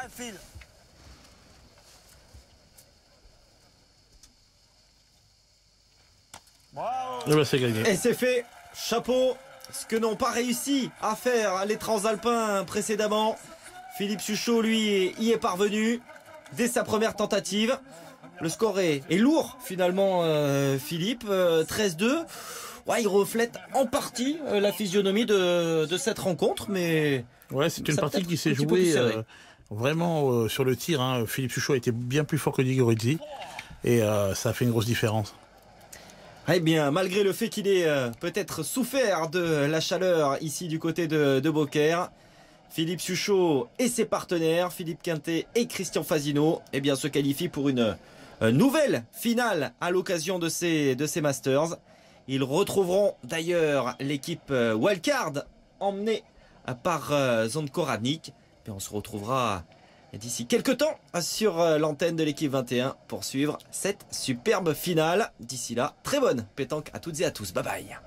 Et ben, c'est gagné. Et c'est fait. Chapeau. Ce que n'ont pas réussi à faire les Transalpins précédemment. Philippe Suchot, lui, y est parvenu dès sa première tentative. Le score est lourd, finalement, Philippe. 13-2. Ouais, il reflète en partie la physionomie de cette rencontre, mais... Ouais, c'est une partie qui s'est jouée vraiment sur le tir. Hein. Philippe Suchot a été bien plus fort que Diego Rizzi. Et ça a fait une grosse différence. Eh bien, malgré le fait qu'il ait peut-être souffert de la chaleur ici du côté de Beaucaire, Philippe Suchot et ses partenaires, Philippe Quintet et Christian Fasino, eh bien, se qualifient pour une nouvelle finale à l'occasion de ces Masters. Ils retrouveront d'ailleurs l'équipe Wildcard emmenée par Zondko Radnik. Et on se retrouvera d'ici quelques temps sur l'antenne de l'équipe 21 pour suivre cette superbe finale. D'ici là, très bonne pétanque à toutes et à tous. Bye bye.